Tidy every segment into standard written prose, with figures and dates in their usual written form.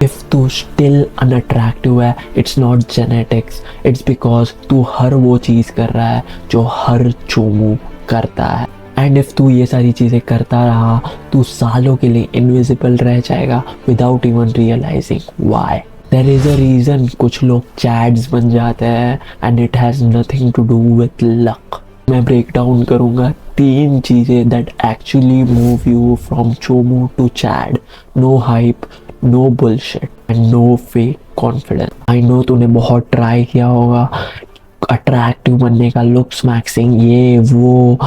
If तू still unattractive है, it's not genetics, it's because तू हर वो चीज़ कर रहा है जो हर चोमू करता है। एंड इफ तू ये सारी चीज़ें करता रहा, तू सालों के लिए इनविजिबल रह जाएगा without even realising why. There is a reason कुछ लोग चैड्स बन जाते हैं and it has nothing to do with luck. मैं ब्रेक डाउन करूँगा 3 चीज़ें that actually move you from चोमू to chad. No hype, no bullshit and no fake confidence. I know तूने बहुत ट्राई किया होगा अट्रैक्टिव बनने का, लुक्स मैक्सिंग, ये वो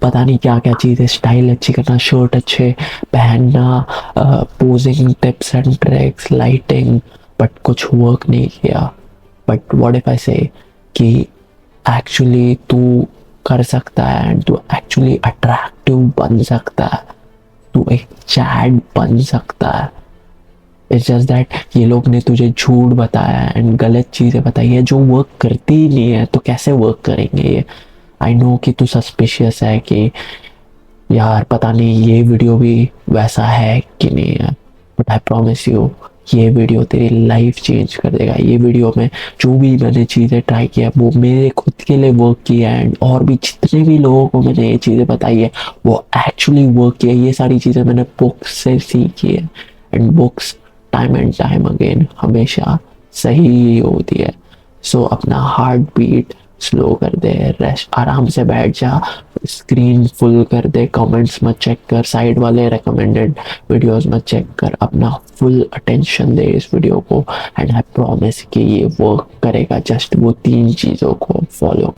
पता नहीं क्या क्या चीज़ें, स्टाइल अच्छी करना, शर्ट अच्छे पहनना, posing tips and tricks, lighting, but कुछ वर्क नहीं किया। बट व्हाट इफ आई से कि एक्चुअली तू कर सकता है एंड तू एक्चुअली अट्रैक्टिव बन सकता है, तू एक चैट बन सकता है। इट्स जस्ट दैट ये लोग ने तुझे झूठ बताया एंड गलत चीज़ें बताई है जो वर्क करती ही नहीं है, तो कैसे वर्क करेंगे ये। आई नो कि तू सस्पिशियस है कि यार पता नहीं ये वीडियो भी वैसा है कि नहीं है, बट आई प्रॉमिस यू ये वीडियो तेरी लाइफ चेंज कर देगा। ये वीडियो में जो भी मैंने चीज़ें ट्राई किया वो मेरे खुद के लिए वर्क किया है, एंड और भी जितने भी लोगों को मैंने ये चीज़ें बताई है वो एक्चुअली वर्क किया। ये सारी चीज़ें मैंने बुक्स से सीखी है, and books time and time again हमेशा सही ही होती है। सो अपना हार्ट बीट स्लो कर दे, रेस्ट, आराम से बैठ जा, स्क्रीन फुल कर दे, कमेंट्स मत चेक कर, साइड वाले रेकमेंडेड वीडियोस मत चेक कर, अपना फुल अटेंशन दे इस वीडियो को, एंड आई प्रॉमिस कि ये वर्क करेगा। जस्ट वो 3 चीज़ों को फॉलो।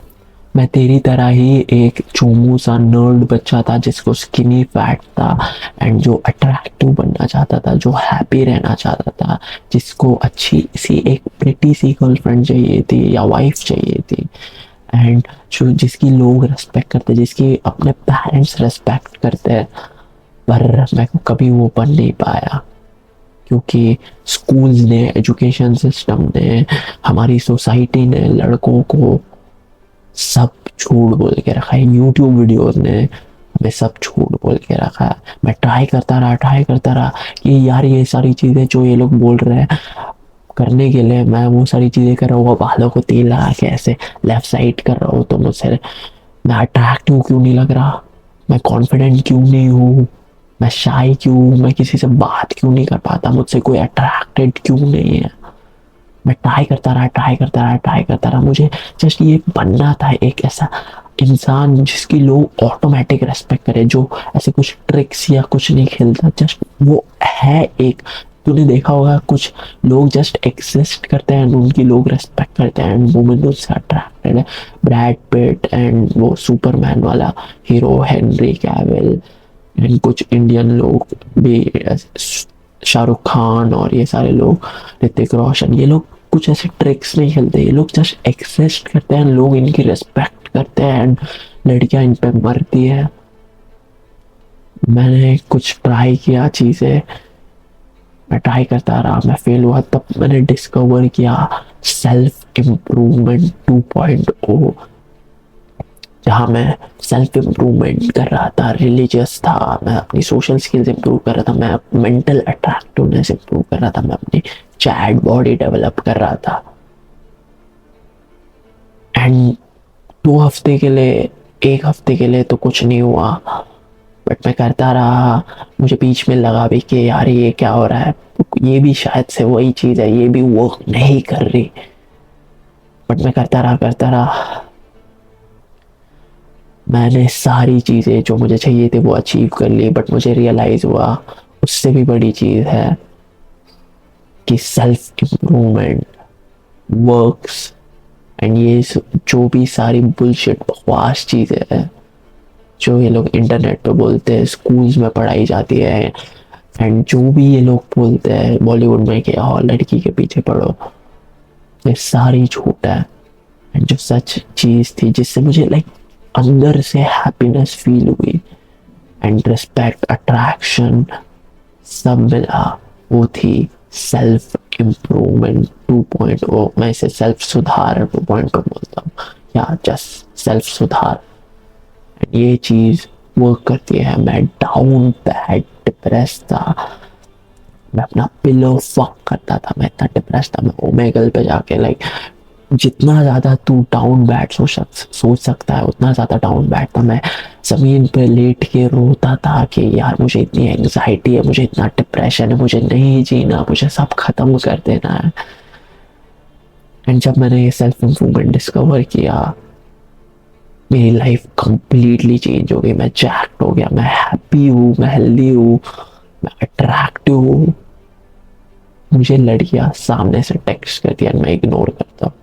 मैं तेरी तरह ही एक चोमू सा नर्ड बच्चा था जिसको स्किनी फैट था एंड जो अट्रैक्टिव बनना चाहता था, जो हैप्पी रहना चाहता था, जिसको अच्छी सी एक प्रिटी सी गर्लफ्रेंड चाहिए थी या वाइफ चाहिए थी, एंड जो जिसकी लोग रेस्पेक्ट करते, जिसकी अपने पेरेंट्स रेस्पेक्ट करते हैं। पर मैं कभी वो बन नहीं पाया क्योंकि स्कूल्स ने, एजुकेशन सिस्टम ने, हमारी सोसाइटी ने लड़कों को सब झूठ बोल के रखा है। यूट्यूब वीडियोस ने हमें सब झूठ बोल के रखा है। मैं ट्राई करता रहा कि यार ये सारी चीज़ें जो ये लोग बोल रहे हैं करने के लिए, मैं वो सारी चीज़ें कर रहा हूँ, बालों को तेल लगा के ऐसे लेफ्ट साइड कर रहा हूँ, तो मुझसे मैं अट्रैक्टिव क्यों नहीं लग रहा, मैं कॉन्फिडेंट क्यों नहीं हूँ, मैं शाई क्यों, मैं किसी से बात क्यों नहीं कर पाता, मुझसे कोई अट्रैक्टेड क्यों नहीं है। मैं ट्राई करता रहा। मुझे जस्ट ये बनना था एक ऐसा इंसान जिसकी लोग ऑटोमेटिक रेस्पेक्ट करे, जो ऐसे कुछ ट्रिक्स या कुछ नहीं खेलता, जस्ट वो है एक। तूने देखा होगा कुछ लोग जस्ट एग्जिस्ट करते हैं, उनकी लोग रेस्पेक्ट करते हैं एंड वुमेन उससे अट्रैक्टेड है। ब्रैड पिट एंड वो सुपरमैन वाला हीरो हेनरी कैविल एंड कुछ इंडियन लोग भी, शाहरुख खान और ये सारे लोग, ऋतिक रोशन, ये लोग कुछ ऐसे ट्रिक्स नहीं खेलते, ये लोग जस्ट एग्जिस्ट करते हैं, लोग इनकी रिस्पेक्ट करते हैं एंड लड़कियां इन पे मरती है। मैंने कुछ ट्राई किया चीज़ें, मैं ट्राई करता रहा, मैं फेल हुआ, तब मैंने डिस्कवर किया सेल्फ इम्प्रूवमेंट 2.0, जहाँ मैं सेल्फ इम्प्रूवमेंट कर रहा था, रिलीजियस था, मैं अपनी सोशल स्किल्स इम्प्रूव कर रहा था, मैं मेंटल अट्रैक्टिवनेस इम्प्रूव कर रहा था, मैं अपनी चैट बॉडी डेवलप कर रहा था। एंड 2 हफ्ते के लिए, 1 हफ्ते के लिए तो कुछ नहीं हुआ, बट मैं करता रहा। मुझे बीच में लगा भी कि यार ये क्या हो रहा है, ये भी शायद से वही चीज़ है, ये भी वर्क नहीं कर रही, बट मैं करता रहा। मैंने सारी चीज़ें जो मुझे चाहिए थे वो अचीव कर ली, बट मुझे रियलाइज़ हुआ उससे भी बड़ी चीज़ है कि सेल्फ इम्प्रूवमेंट वर्क्स, एंड ये जो भी सारी बुलशिट बकवास चीज़ें हैं जो ये लोग इंटरनेट पे बोलते हैं, स्कूल्स में पढ़ाई जाती है, एंड जो भी ये लोग बोलते हैं बॉलीवुड में कि और लड़की के पीछे पढ़ो, ये सारी झूठ है। एंड जो सच चीज़ थी जिससे मुझे लाइक अंदर से हैप्पीनेस फील हुई एंड रिस्पेक्ट, अट्रैक्शन सब मिला, वो थी सेल्फ इम्प्रूवमेंट 2.0। मैं इसे सेल्फ सुधार 2.0 बोलता हूँ, या जस्ट सेल्फ सुधार। ये चीज़ वर्क करती है। मैं डाउन बैड डिप्रेस था, मैं अपना पिलो फक करता था, मैं इतना डिप्रेस था, मैं ओमेगल पे जाके लाइक जितना ज़्यादा तू डाउन बैठ सोच सकता है उतना ज़्यादा डाउन बैठ था। मैं ज़मीन पे लेट के रोता था कि यार मुझे इतनी एंग्जाइटी है, मुझे इतना डिप्रेशन है, मुझे नहीं जीना, मुझे सब ख़त्म कर देना है। एंड जब मैंने ये सेल्फ इम्प्रूवमेंट डिस्कवर किया, मेरी लाइफ कंप्लीटली चेंज हो गई। मैं जैक्ट हो गया, मैं हैप्पी हूँ, मैं हेल्दी हूँ, मैं अट्रैक्टिव हूँ। मुझे लड़कियाँ सामने से टेक्स्ट करती है, मैं इग्नोर करता हूँ।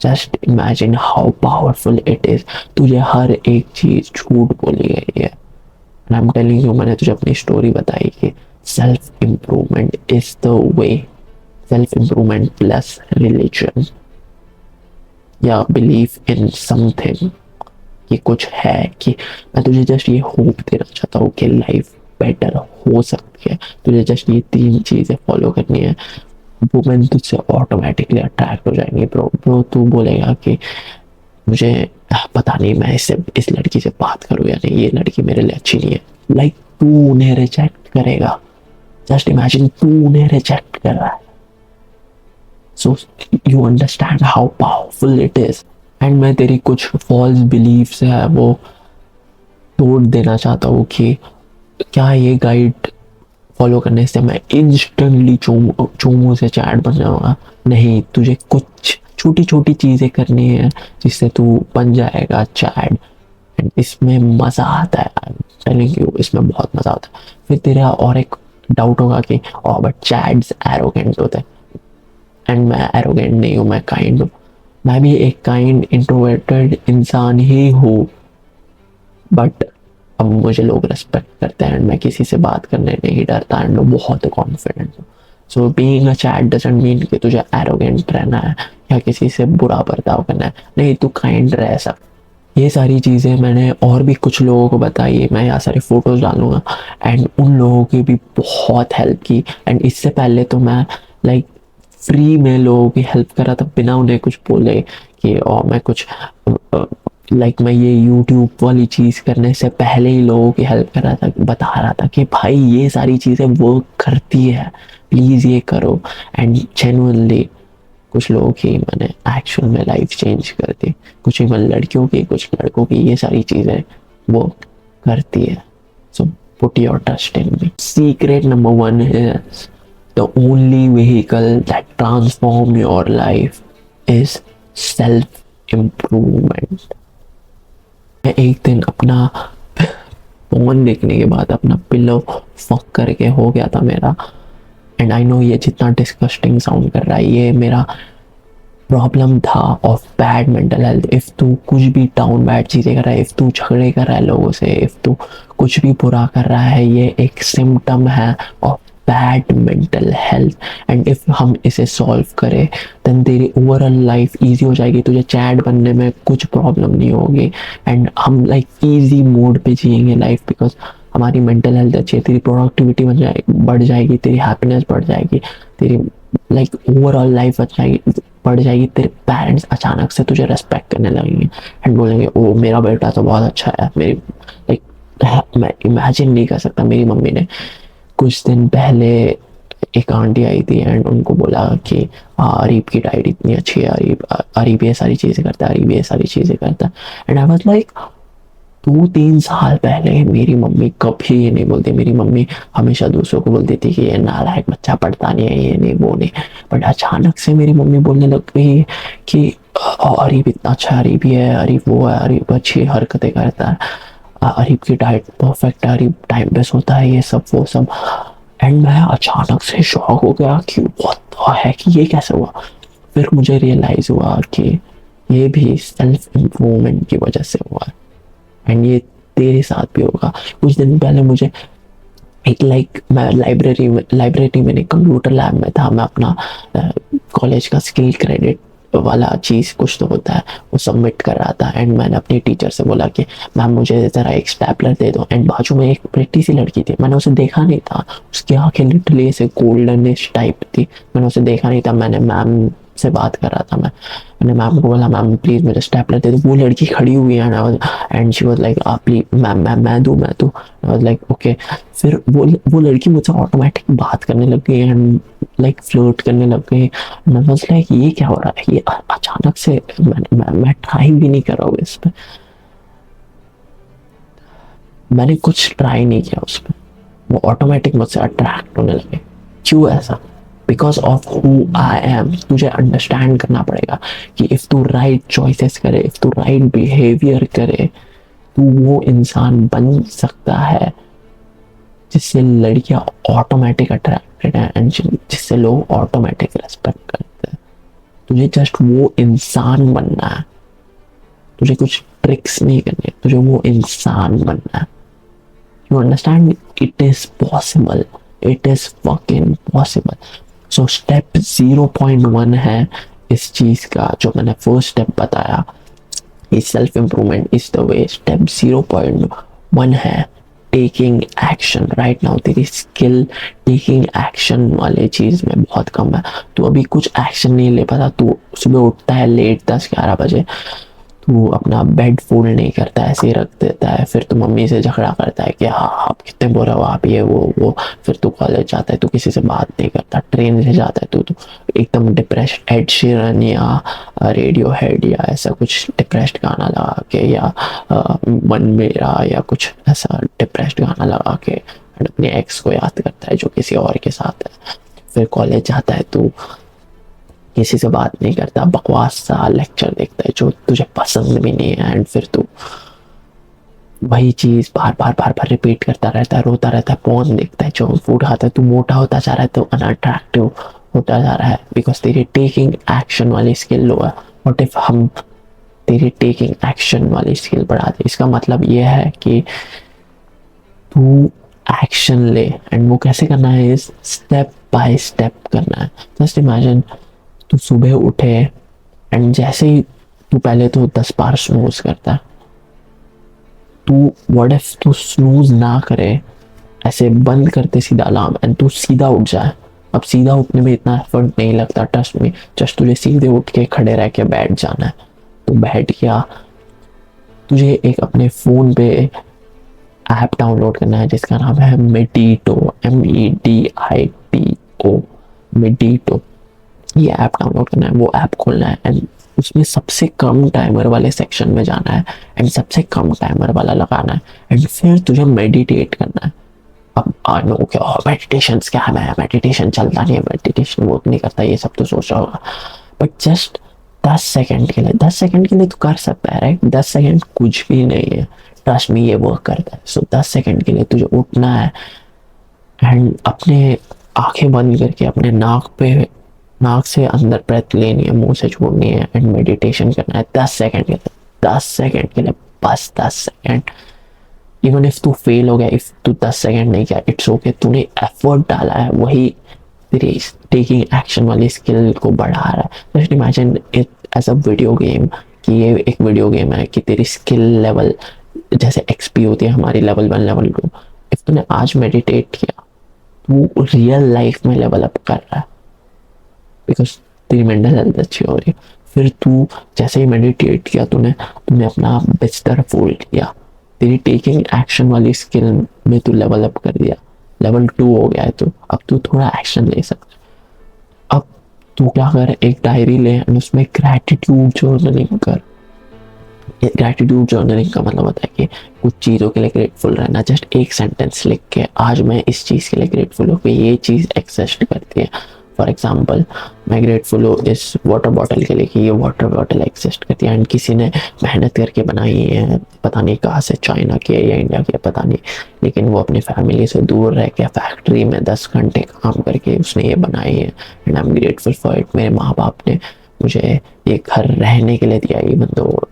Just imagine how powerful it is. तुझे हर एक चीज झूठ बोली गई है। And I am telling you, मैंने तुझे अपनी स्टोरी बताई कि self improvement is the way. Self improvement plus religion या बिलीव इन समथिंग, कि कुछ है, कि मैं तुझे जस्ट ये होप देना चाहता हूँ कि लाइफ बेटर हो सकती है। तुझे जस्ट ये 3 चीज़ें फॉलो करनी है, वुमेन तुझसे ऑटोमेटिकली अट्रैक्ट हो जाएंगे। ब्रो तू बोलेगा कि मुझे पता नहीं मैं इससे इस लड़की से बात करूँ या नहीं, ये लड़की मेरे लिए अच्छी नहीं है। लाइक तू उन्हें रिजेक्ट करेगा। जस्ट इमेजिन तू उन्हें रिजेक्ट कर रहा है। So you understand how powerful it is. And मैं तेरी कुछ फॉल्स बिलीव्स है वो तोड़ देना चाहता हूँ कि क्या ये गाइड फॉलो करने से मैं इंस्टेंटली चोमू से चैट बन जाऊंगा? नहीं, तुझे कुछ छोटी छोटी चीज़ें करनी है जिससे तू बन जाएगा चैट। एंड इसमें मज़ा आता है, आई एम टेलिंग यू, इसमें बहुत मज़ा आता है। फिर तेरा और एक डाउट होगा कि बट चैट्स एरोगेंट होते हैं। एंड मैं एरोगेंट नहीं हूँ, मैं काइंड हूँ। मैं भी एक काइंड इंट्रोवर्टेड इंसान ही हूँ, बट अब मुझे लोग रेस्पेक्ट करते हैं एंड मैं किसी से बात करने नहीं डरता एंड बहुत कॉन्फिडेंट हूँ। So being a chat doesn't mean कि तुझे एरोगेंट रहना है या किसी से बुरा बर्ताव करना है। नहीं, तू काइंड रह सकता। ये सारी चीज़ें मैंने और भी कुछ लोगों को बताई है, मैं यहाँ सारे फोटोज़ डालूंगा। एंड उन लोगों की भी बहुत हेल्प की। एंड इससे पहले तो मैं लाइक फ्री में लोगों की हेल्प कर रहा था बिना उन्हें कुछ बोले कि और मैं कुछ लाइक मैं ये यूट्यूब वाली चीज़ करने से पहले ही लोगों की हेल्प कर रहा था, बता रहा था कि भाई ये सारी चीज़ें वर्क करती है, प्लीज़ ये करो। एंड जेन्युइनली कुछ लोगों की मैंने एक्चुअल में लाइफ चेंज कर दी। कुछ इवन लड़कियों की, कुछ लड़कों की, ये सारी चीज़ें वर्क करती है। So put your trust in me. Secret number 1 is the only vehicle that transform your life is self improvement। मैं एक दिन अपना फोन देखने के बाद अपना पिलो फक करके हो गया था मेरा। एंड आई नो ये जितना डिस्कस्टिंग साउंड कर रहा है, ये मेरा प्रॉब्लम था of bad mental health. If तू कुछ भी डाउन बैड चीज़ें कर रहा है, इफ़ तू झगड़े कर रहा है लोगों से, इफ़ तू कुछ भी बुरा कर रहा है, ये एक सिम्टम है of bad mental health. And if हम इसे सॉल्व करें देन तेरी ओवरऑल लाइफ इजी हो जाएगी। तुझे चैट बनने में कुछ प्रॉब्लम नहीं होगी एंड हम लाइक इजी मोड पे जिएंगे लाइफ, बिकॉज हमारी मेंटल हेल्थ अच्छी है। तेरी प्रोडक्टिविटी बढ़ जाएगी, तेरी हैप्पीनेस बढ़ जाएगी, तेरी लाइक ओवरऑल लाइफ बढ़ जाएगी। तेरे पेरेंट्स अचानक से तुझे रेस्पेक्ट करने लगेंगे एंड बोलेंगे ओ मेरा बेटा तो बहुत अच्छा है। मेरी लाइक मैं इमेजिन नहीं कर सकता, मेरी मम्मी ने कुछ दिन पहले एक आंटी आई थी एंड उनको बोला कि अरीब की डाइट इतनी अच्छी है, अरीब ये सारी चीज़ें करता है, अरीब ये सारी चीज़ें करता है। एंड आई वाज लाइक 2-3 साल पहले मेरी मम्मी कभी ये नहीं बोलती। मेरी मम्मी हमेशा दूसरों को बोलती थी कि ये नालायक बच्चा, पढ़ता नहीं है, ये नहीं वो नहीं। बट अचानक से मेरी मम्मी बोलने लग गई कि अरीब इतना अच्छा, अरीब ये है, अरीब वो है, अरीब अच्छी हरकतें करता है, अरीब की डाइट परफेक्ट है, अरीब टाइम पे सोता है, ये सब वो सब। एंड मैं अचानक से शॉक हो गया कि व्हाट है, कि ये कैसे हुआ। फिर मुझे रियलाइज हुआ कि ये भी सेल्फ इम्प्रूवमेंट की वजह से हुआ है एंड ये तेरे साथ भी होगा। कुछ दिन पहले मुझे एक मैं लाइब्रेरी में नहीं, कंप्यूटर लैब में था। मैं अपना कॉलेज का स्किल क्रेडिट वाला चीज़ कुछ तो होता है वो सबमिट कर रहा था। एंड मैंने अपनी टीचर से बोला कि मैम मुझे ज़रा एक स्टेपलर दे दो। एंड बाजू में एक प्रेटी सी लड़की थी, मैंने उसे देखा नहीं था, उसकी आंखें लिटरली ऐसे गोल्डनिश टाइप थी, मैंने उसे देखा नहीं था। मैंने मैम से बात कर रहा था मैंने मैम को बोला मैम प्लीज़ मुझे स्टेपलर दे दो। वो लड़की खड़ी हुई है एंड शी वाज लाइक आप प्लीज मैम मैम मैं दूँ आई वाज लाइक ओके। फिर वो लड़की मुझसे ऑटोमेटिक बात करने लग गई एंड लाइक फ्लर्ट करने लग गई। मैं वाज लाइक ये क्या हो रहा है, ये अचानक से मैं ट्राई भी नहीं कर रहा हूँ इस पर, मैंने कुछ ट्राई नहीं किया उस पर, वो ऑटोमेटिक मुझसे अट्रैक्ट होने लगे। क्यों ऐसा? Because of who I am. तुझे अंडरस्टैंड करना पड़ेगा कि इफ तू राइट चॉइसेस करे, इफ तू राइट बिहेवियर करे, तू वो इंसान बन सकता है जिससे लड़कियां ऑटोमेटिक अट्रैक्टेड है एंड जिससे लोग ऑटोमेटिक रेस्पेक्ट करते हैं। तुझे जस्ट वो इंसान बनना है, तुझे कुछ ट्रिक्स नहीं करनी है, तुझे वो इंसान बनना है। You understand? It is possible. It is fucking possible. So step 0.1 है इस चीज का, जो मैंने फर्स्ट स्टेप बताया, self improvement is the way. Step 0.1 है टेकिंग एक्शन। राइट नाउ तेरी स्किल टेकिंग एक्शन वाले चीज में बहुत कम है। तू अभी कुछ एक्शन नहीं ले पाता, तू सुबह उठता है लेट 10-11 बजे, तू अपना बेड फोल्ड नहीं करता है, ऐसे ही रख देता है, फिर तू मम्मी से झगड़ा करता है कि हाँ आप कितने बुरे हो आप ये वो। फिर तू कॉलेज जाता है, तू किसी से बात नहीं करता, ट्रेन से जाता है तू एकदम डिप्रेस्ड, एड शीरन या रेडियो हेड या ऐसा कुछ डिप्रेस्ड गाना लगा के, या मन मेरा या कुछ ऐसा डिप्रेस्ड गाना लगा के अपने एक्स को याद करता है जो किसी और के साथ है। फिर कॉलेज जाता है, तू किसी से बात नहीं करता, बकवास सा लेक्चर देखता है जो तुझे पसंद भी नहीं है, एंड फिर तू वही चीज बार बार रिपीट करता रहता है, रोता रहता है, पोर्न देखता है, जंक फूड खाता है, तू मोटा होता जा रहा है, तो अनअट्रैक्टिव होता जा रहा है बिकॉज तेरी टेकिंग एक्शन वाली स्किल लो है। व्हाट इफ हम तेरी टेकिंग एक्शन वाली स्किल बढ़ा दे? इसका मतलब ये है कि तू एक्शन ले, एंड वो कैसे करना है, इस स्टेप बाय स्टेप करना है। जस्ट इमेजिन तू सुबह उठे एंड जैसे ही तू पहले तो 10 बार स्नूज करता है, तू व्हाट इफ तू स्नूज ना करे, ऐसे बंद करते सीधा अलार्म एंड तू सीधा उठ जाए। अब सीधा उठने में इतना एफर्ट नहीं लगता, ट्रस्ट में, जस्ट तुझे सीधे उठ के खड़े रह के बैठ जाना है। तो बैठ गया, तुझे एक अपने फोन पे ऐप डाउनलोड करना है जिसका नाम है मेडिटो, MEDITO, मेडिटो। ये ऐप डाउनलोड करना है, वो ऐप खोलना है एंड उसमें सबसे कम टाइमर वाले सेक्शन में जाना है एंड सबसे कम टाइमर वाला लगाना है एंड फिर तुझे मेडिटेट करना है। अब आई नो क्या मेडिटेशन क्या है, मेडिटेशन चलता नहीं है, मेडिटेशन वो नहीं करता, ये सब तो सोच रहा होगा, बट जस्ट 10 सेकंड के लिए, 10 सेकंड के लिए तो कर सकता है, राइट? 10 सेकंड कुछ भी नहीं है, ट्रस्ट में ये वर्क करता है। सो 10 सेकंड के लिए तुझे उठना है एंड अपने आंखें बंद करके अपने नाक से अंदर ब्रेथ लेनी है, मुंह से छोड़नी है एंड मेडिटेशन करना है 10 सेकंड के लिए, 10 सेकंड के लिए, बस 10 सेकंड। इवन इफ तू फेल हो गया, इफ तू 10 सेकंड नहीं किया, इट्स ओके, तूने एफर्ट डाला है, वही तेरी टेकिंग एक्शन वाली स्किल को बढ़ा रहा है। Just imagine it as a video game, कि ये एक वीडियो गेम है कि तेरी स्किल लेवल जैसे XP होती है हमारी, लेवल 1 लेवल 2। इफ तूने आज मेडिटेट किया, तू रियल लाइफ में लेवल अप कर रहा है बिकॉज तेरी मेंटल हेल्थ अच्छी हो रही है। फिर तू जैसे ही मेडिटेट किया, तूने अपना बिस्तर फोल्ड किया, तेरी टेकिंग एक्शन वाली स्किल में तू लेवल अप कर दिया, लेवल 2 हो गया है, तो अब तू थोड़ा एक्शन ले सकता। अब तू क्या कर, एक डायरी ले और उसमें ग्रैटिट्यूड जर्नलिंग कर। ग्रैटिट्यूड जर्नलिंग का मतलब होता है कि कुछ चीज़ों के लिए ग्रेटफुल रहना। जस्ट एक सेंटेंस लिख के, आज मैं इस चीज़ के लिए ग्रेटफुल हूँ कि ये चीज़ एग्जिस्ट करती है। फॉर एग्जाम्पल, मैं ग्रेटफुल हूँ इस वाटर बॉटल के लिए कि ये वाटर बॉटल एग्जिस्ट करती है एंड किसी ने मेहनत करके बनाई है, पता नहीं कहाँ से, चाइना की है या इंडिया की है पता नहीं, लेकिन वो अपनी फैमिली से दूर रह के फैक्ट्री में 10 घंटे काम करके उसने ये बनाई है and I am grateful for it. मेरे माँ बाप ने मुझे ये घर रहने के लिए दिया, इवन तो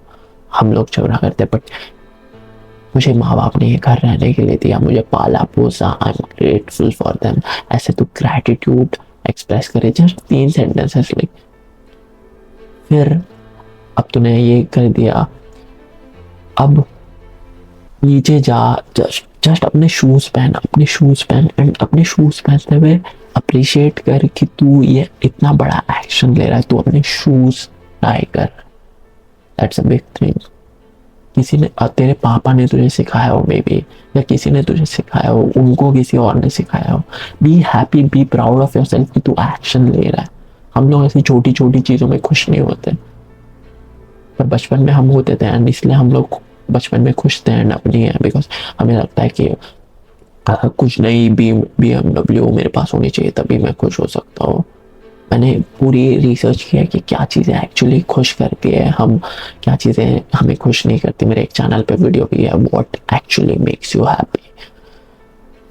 हम लोग झगड़ा करते, बट मुझे माँ बाप ने ये घर रहने के लिए दिया, मुझे पाला पोसा, I am grateful for them. ऐसे तो ग्रैटिट्यूड एक्सप्रेस करे, जस्ट 3 सेंटेंसेस लिख। फिर अब तूने ये कर दिया, अब नीचे जा, जस्ट जस्ट अपने शूज़ पहन, अपने शूज़ पहन, एंड अपने शूज़ पहनते हुए अप्रिशिएट कर कि तू ये इतना बड़ा एक्शन ले रहा है, तू अपने शूज़ ट्राई कर। That's a big thing. किसी ने तेरे पापा ने तुझे सिखाया हो मे बी, या किसी ने तुझे सिखाया हो, उनको किसी और ने सिखाया हो। Be happy, be proud of yourself कि तू एक्शन ले रहा है। हम लोग ऐसी छोटी छोटी चीज़ों में खुश नहीं होते, पर बचपन में हम होते थे, एंड इसलिए हम लोग बचपन में खुश थे एंड अब नहीं है, बिकॉज हमें लगता है कि कुछ नहीं, BMW मेरे पास होनी चाहिए तभी मैं खुश हो सकता हूँ। मैंने पूरी रिसर्च किया कि क्या चीज़ें एक्चुअली खुश करती है, हम क्या चीज़ें हमें खुश नहीं करती। मेरे एक चैनल पे वीडियो भी है, what actually makes you happy.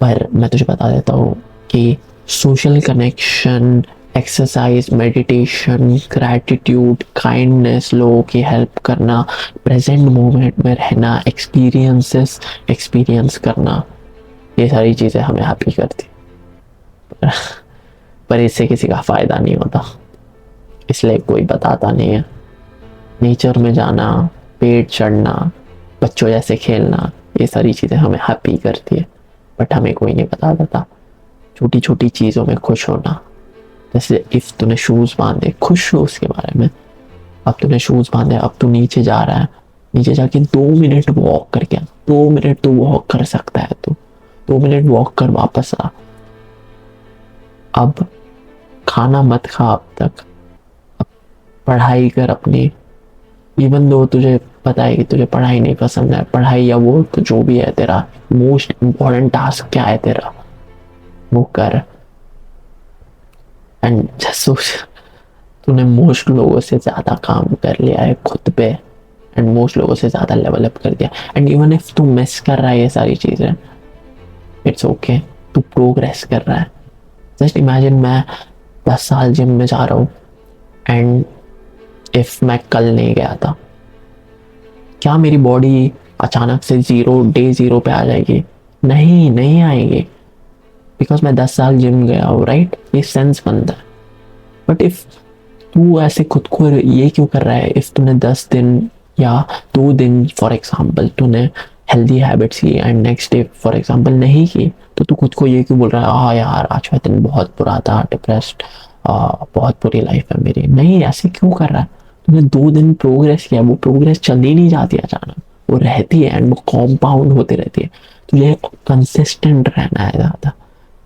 पर मैं तुझे बता देता हूँ कि social connection, exercise, meditation, gratitude, kindness, लोगों की हेल्प करना, प्रेजेंट मोमेंट में रहना, एक्सपीरियंस करना, ये सारी चीज़ें हमें हैप्पी करती। पर इससे किसी का फ़ायदा नहीं होता, इसलिए कोई बताता नहीं है। नेचर में जाना, पेड़ चढ़ना, बच्चों जैसे खेलना, ये सारी चीज़ें हमें हैप्पी करती है, बट हमें कोई नहीं बता देता। छोटी छोटी चीज़ों में खुश होना, जैसे इफ़ तूने शूज़ बांधे, खुश हो उसके बारे में। अब तूने शूज़ बांधे, अब तू नीचे जा रहा है, नीचे जाके 2 मिनट वॉक करके आ, 2 मिनट तो वॉक कर सकता है तू, 2 मिनट वॉक कर वापस आ। अब खाना मत खा अब तक, अब पढ़ाई कर अपनी। इवन दो तुझे पता है कि तुझे पढ़ाई नहीं पसंद है, पढ़ाई या वो तो जो भी है तेरा मोस्ट इम्पोर्टेंट टास्क क्या है तेरा, वो कर। एंड जस्ट सोच, तूने मोस्ट लोगों से ज़्यादा काम कर लिया है खुद पे, एंड मोस्ट लोगों से ज़्यादा लेवल अप कर दिया। एंड इवन इफ तू मिस कर रहा है ये सारी चीज़ें, इट्स ओके, तू प्रोग्रेस कर रहा है। जस्ट इमेजिन मैं 10 साल जिम में जा रहा हूँ, एंड इफ मैं कल नहीं गया था, क्या मेरी बॉडी अचानक से डे ज़ीरो पे आ जाएगी? नहीं, नहीं आएगी, बिकॉज मैं 10 साल जिम गया हूँ, राइट? ये सेंस बनता है। बट इफ तू ऐसे खुद को ये क्यों कर रहा है? इफ तूने 10 दिन या 2 दिन फॉर एग्जाम्पल तूने हेल्दी हैबिट्स की, and next day for example नहीं की, तो तू खुद को ये क्यों बोल रहा है, हाँ यार आज का दिन बहुत बुरा था, डिप्रेस्ड, बहुत बुरी लाइफ है मेरी? नहीं, ऐसे क्यों कर रहा है? तूने 2 दिन प्रोग्रेस किया, वो प्रोग्रेस चली नहीं जाती अचानक, वो रहती है एंड वो कॉम्पाउंड होती रहती है। तुझे कंसिस्टेंट रहना है ज़्यादा।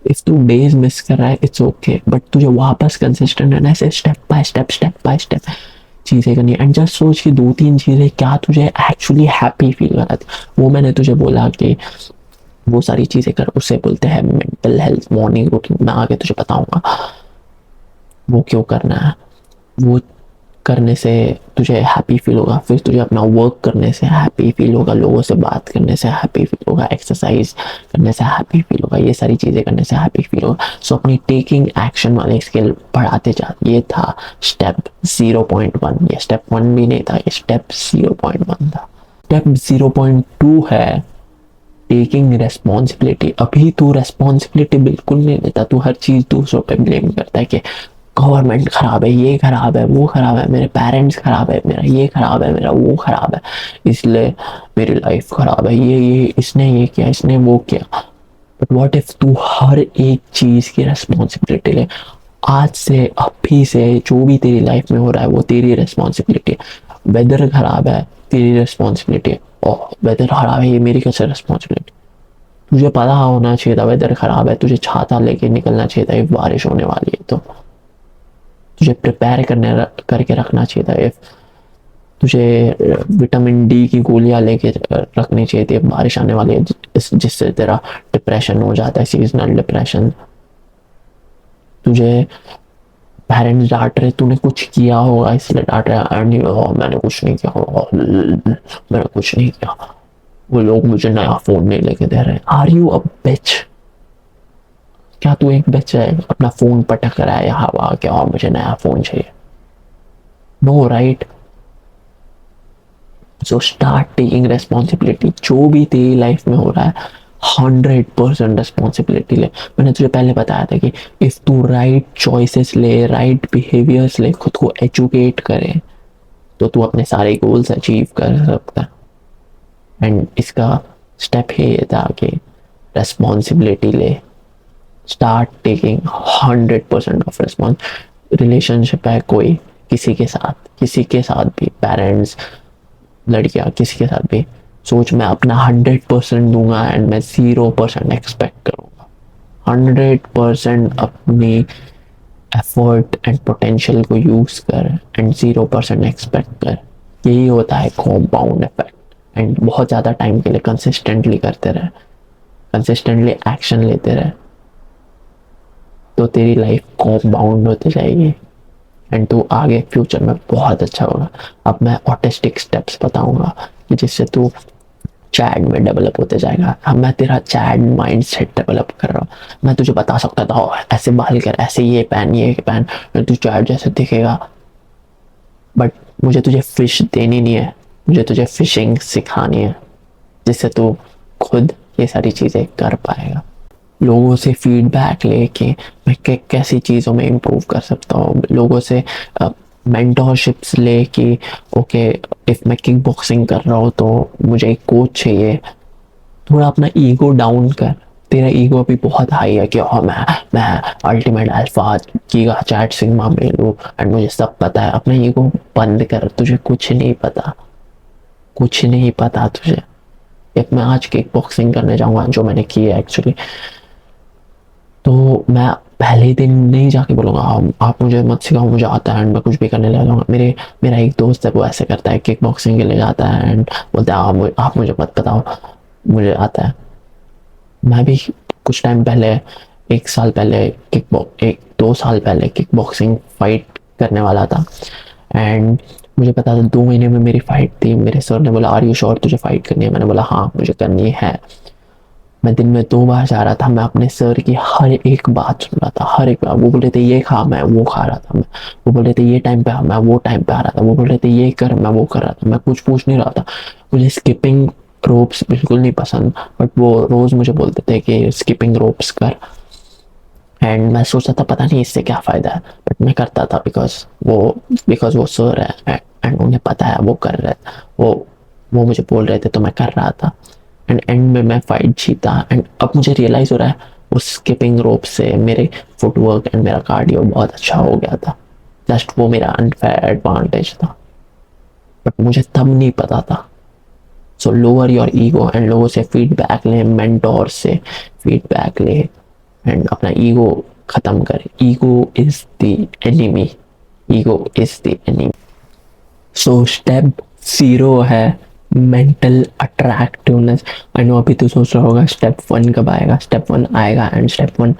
इफ तू डेज मिस कर रहा है, इट्स ओके, बट तुझे वापस कंसिस्टेंट रहना है, स्टेप बाय स्टेप चीज़ें करनी है। एंड जस्ट सोच कि 2-3 चीज़ें क्या तुझे एक्चुअली हैप्पी फील कराती, वो मैंने तुझे बोला कि वो सारी चीज़ें कर, उसे बोलते हैं मेंटल हेल्थ। मॉर्निंग रूटीन मैं आगे तुझे बताऊंगा वो क्यों करना है। वो करने से तुझे हैप्पी फील होगा, फिर तुझे अपना वर्क करने से हैप्पी फील होगा, लोगों से बात करने से हैप्पी फील होगा, एक्सरसाइज करने से हैप्पी फील होगा, ये सारी चीज़ें करने से हैप्पी फील होगा। सो अपनी टेकिंग एक्शन वाले स्किल बढ़ाते जा। ये था स्टेप 0.1, ये स्टेप 1 भी नहीं था, ये स्टेप 0.1 था। स्टेप 0.2 है टेकिंग रेस्पॉन्सिबिलिटी। अभी तू रेस्पॉन्सिबिलिटी बिल्कुल नहीं लेता, तू हर चीज़ दूसरों पे ब्लेम करता है कि गवर्नमेंट खराब है, ये खराब है, वो खराब है, मेरे पेरेंट्स खराब है, मेरा ये खराब है, मेरा वो खराब है, इसलिए मेरी लाइफ खराब है, ये इसने ये किया, इसने वो किया। बट व्हाट इफ तू हर एक चीज़ की रेस्पॉन्सिबिलिटी ले? आज से, अभी से जो भी तेरी लाइफ में हो रहा है वो तेरी रेस्पॉन्सिबिलिटी है। वेदर खराब है, तेरी रेस्पॉन्सिबिलिटी है। और वेदर खराब है, ये मेरी कैसे रेस्पॉन्सिबिलिटी? तुझे पता होना चाहिए था वेदर खराब है, तुझे छाता लेके निकलना चाहिए था। इफ बारिश होने वाली है तो तुझे प्रिपेयर करके रखना चाहिए था। इफ तुझे विटामिन डी की गोलियां लेके रखनी चाहिए थी, बारिश आने वाली है जिससे तेरा डिप्रेशन हो जाता है, सीजनल डिप्रेशन। तुझे पेरेंट्स डांट रहे, तूने कुछ किया होगा इसलिए डांट रहे, मैंने कुछ नहीं किया, मैंने कुछ नहीं किया, वो लोग मुझे नया फोन नहीं लेके दे रहे। आर यू अ बिच? क्या तू एक बिच है? अपना फोन पटक रहा है यहाँ वहाँ क्या, और मुझे नया फोन चाहिए? No, right? So start taking responsibility. जो भी तेरी लाइफ में हो रहा है 100% रेस्पॉन्सिबिलिटी ले। मैंने तुझे पहले बताया था कि इफ तू राइट चॉइसेस ले, राइट बिहेवियर्स ले, खुद को एजुकेट करे, तो तू अपने सारे गोल्स अचीव कर सकता है। एंड इसका स्टेप है ये था कि रेस्पॉन्सिबिलिटी ले, start taking 100% of response. Relationship है कोई, किसी के साथ भी, पेरेंट्स, लड़कियां, किसी के साथ भी, सोच मैं अपना 100% दूंगा एंड मैं 0% एक्सपेक्ट करूंगा। 100% अपनी एफर्ट एंड पोटेंशियल को यूज कर एंड 0% एक्सपेक्ट कर। यही होता है कॉम्पाउंड इफेक्ट। एंड बहुत ज़्यादा टाइम के लिए कंसिस्टेंटली करते रहे, कंसिस्टेंटली एक्शन लेते रहे, तो तेरी लाइफ कॉम्पाउंड होती जाएगी एंड तू आगे फ्यूचर में बहुत अच्छा होगा। अब मैं ऑटिस्टिक स्टेप्स बताऊंगा कि जिससे तू चैट में डेवलप होते जाएगा। अब मैं तेरा चैट माइंड सेट डेवलप कर रहा हूँ। मैं तुझे बता सकता था ऐसे बाल कर, ऐसे ये पहन, तू चैट जैसे दिखेगा, बट मुझे तुझे फिश देनी नहीं है, मुझे तुझे फिशिंग सिखानी है जिससे तू खुद ये सारी चीज़ें कर पाएगा। लोगों से फीडबैक लेके मैं कैसी चीज़ों में इम्प्रूव कर सकता हूँ, लोगों से मेंटरशिप्स ले कि ओके इफ़ मैं किक बॉक्सिंग कर रहा हूँ तो मुझे एक कोच चाहिए। थोड़ा अपना ईगो डाउन कर, तेरा ईगो अभी बहुत हाई है कि मैं ultimate alpha giga chad sigma male हूँ एंड मुझे सब पता है। अपना ईगो बंद कर, तुझे कुछ नहीं पता, कुछ नहीं पता तुझे। एक मैं आज किक बॉक्सिंग करने जाऊँगा जो मैंने की है एक्चुअली, तो मैं पहले ही दिन नहीं जाके बोलूँगा आप मुझे मत सिखाओ, मुझे आता है एंड मैं कुछ भी करने लग जाऊँगा। मेरा एक दोस्त है वो ऐसे करता है, किक बॉक्सिंग के लिए जाता है एंड बोलता है आप मुझे मत बताओ, मुझे आता है। मैं भी कुछ टाइम पहले, 1 साल पहले एक 2 साल पहले किक बॉक्सिंग फाइट करने वाला था एंड मुझे पता था 2 महीने में मेरी फाइट थी। मेरे सर ने बोला आर यू श्योर तुझे फाइट करनी है? मैंने बोला हाँ मुझे करनी है। मैं दिन में 2 बार जा रहा था, मैं अपने सर की हर एक बात सुन रहा था, हर एक बात। वो बोल रहे थे ये खा, मैं वो खा रहा था। वो बोल रहे थे ये टाइम पे आ, मैं वो टाइम पे आ रहा था। वो बोल रहे थे ये कर, मैं वो कर रहा था। मैं कुछ पूछ नहीं रहा था। मुझे स्किपिंग रोप्स बिल्कुल नहीं पसंद, बट वो रोज़ मुझे बोलते थे कि स्किपिंग रोप्स कर एंड मैं सोचता था पता नहीं इससे क्या फ़ायदा है, बट मैं करता था बिकॉज वो सर है एंड उन्हें पता है वो कर रहे थे। वो मुझे बोल रहे थे तो मैं कर रहा था एंड एंड में मैं फाइट जीता। एंड अब मुझे रियलाइज़ हो रहा है उस स्किपिंग रोप से मेरे फुटवर्क एंड मेरा कार्डियो बहुत अच्छा हो गया था। जस्ट वो मेरा अनफेयर एडवांटेज था, बट मुझे तब नहीं पता था। सो लोअर योर ईगो एंड लोगों से फीडबैक ले, मेंटोर से फीडबैक ले एंड अपना ईगो ख़त्म कर। Ego is the enemy, ego is the enemy. So step 0 है मेंटल अट्रैक्टिवनेस। आई नो अभी तो सोच रहा होगा स्टेप 1 कब आएगा। स्टेप 1 आएगा एंड स्टेप 1,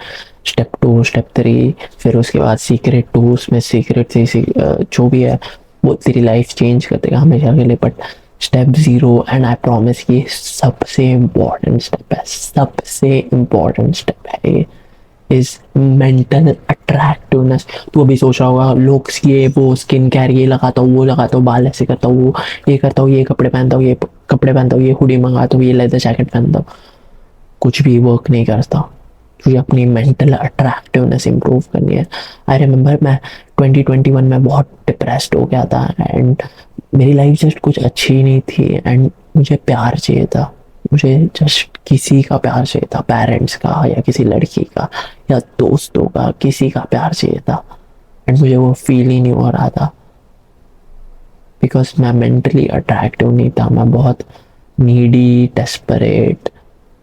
स्टेप 2, स्टेप 3, फिर उसके बाद सीक्रेट 2, उसमें सीक्रेट से जो भी है वो तेरी लाइफ चेंज कर देगा हमेशा के लिए। But step 0 and I promise ये सबसे इम्पॉर्टेंट स्टेप है, सबसे इम्पॉर्टेंट स्टेप है ये, इज मेंटल अट्रैक्टिवनेस। तू अभी सोच रहा होगा लोग ये वो स्किन केयर ये लगाता हूँ, वो लगाता हूँ, बाल ऐसे करता हूँ, ये करता हूँ, ये कपड़े पहनता हूँ, ये कपड़े पहनता हूँ, ये हुडी मंगाता हूँ, ये लेदर जैकेट पहनता हूँ, कुछ भी वर्क नहीं करता। तुझे अपनी मेंटल अट्रैक्टिवनेस इंप्रूव करनी है। आई रिमेंबर मैं 2021 में बहुत डिप्रेस्ड हो गया था एंड मेरी लाइफ जस्ट कुछ अच्छी नहीं थी एंड मुझे प्यार चाहिए था। मुझे जस्ट किसी का प्यार चाहिए था, पेरेंट्स का या किसी लड़की का या दोस्तों का, किसी का प्यार चाहिए था एंड मुझे वो फील ही नहीं हो रहा था बिकॉज मैं मेंटली अट्रैक्टिव नहीं था। मैं बहुत नीडी, डेस्परेट,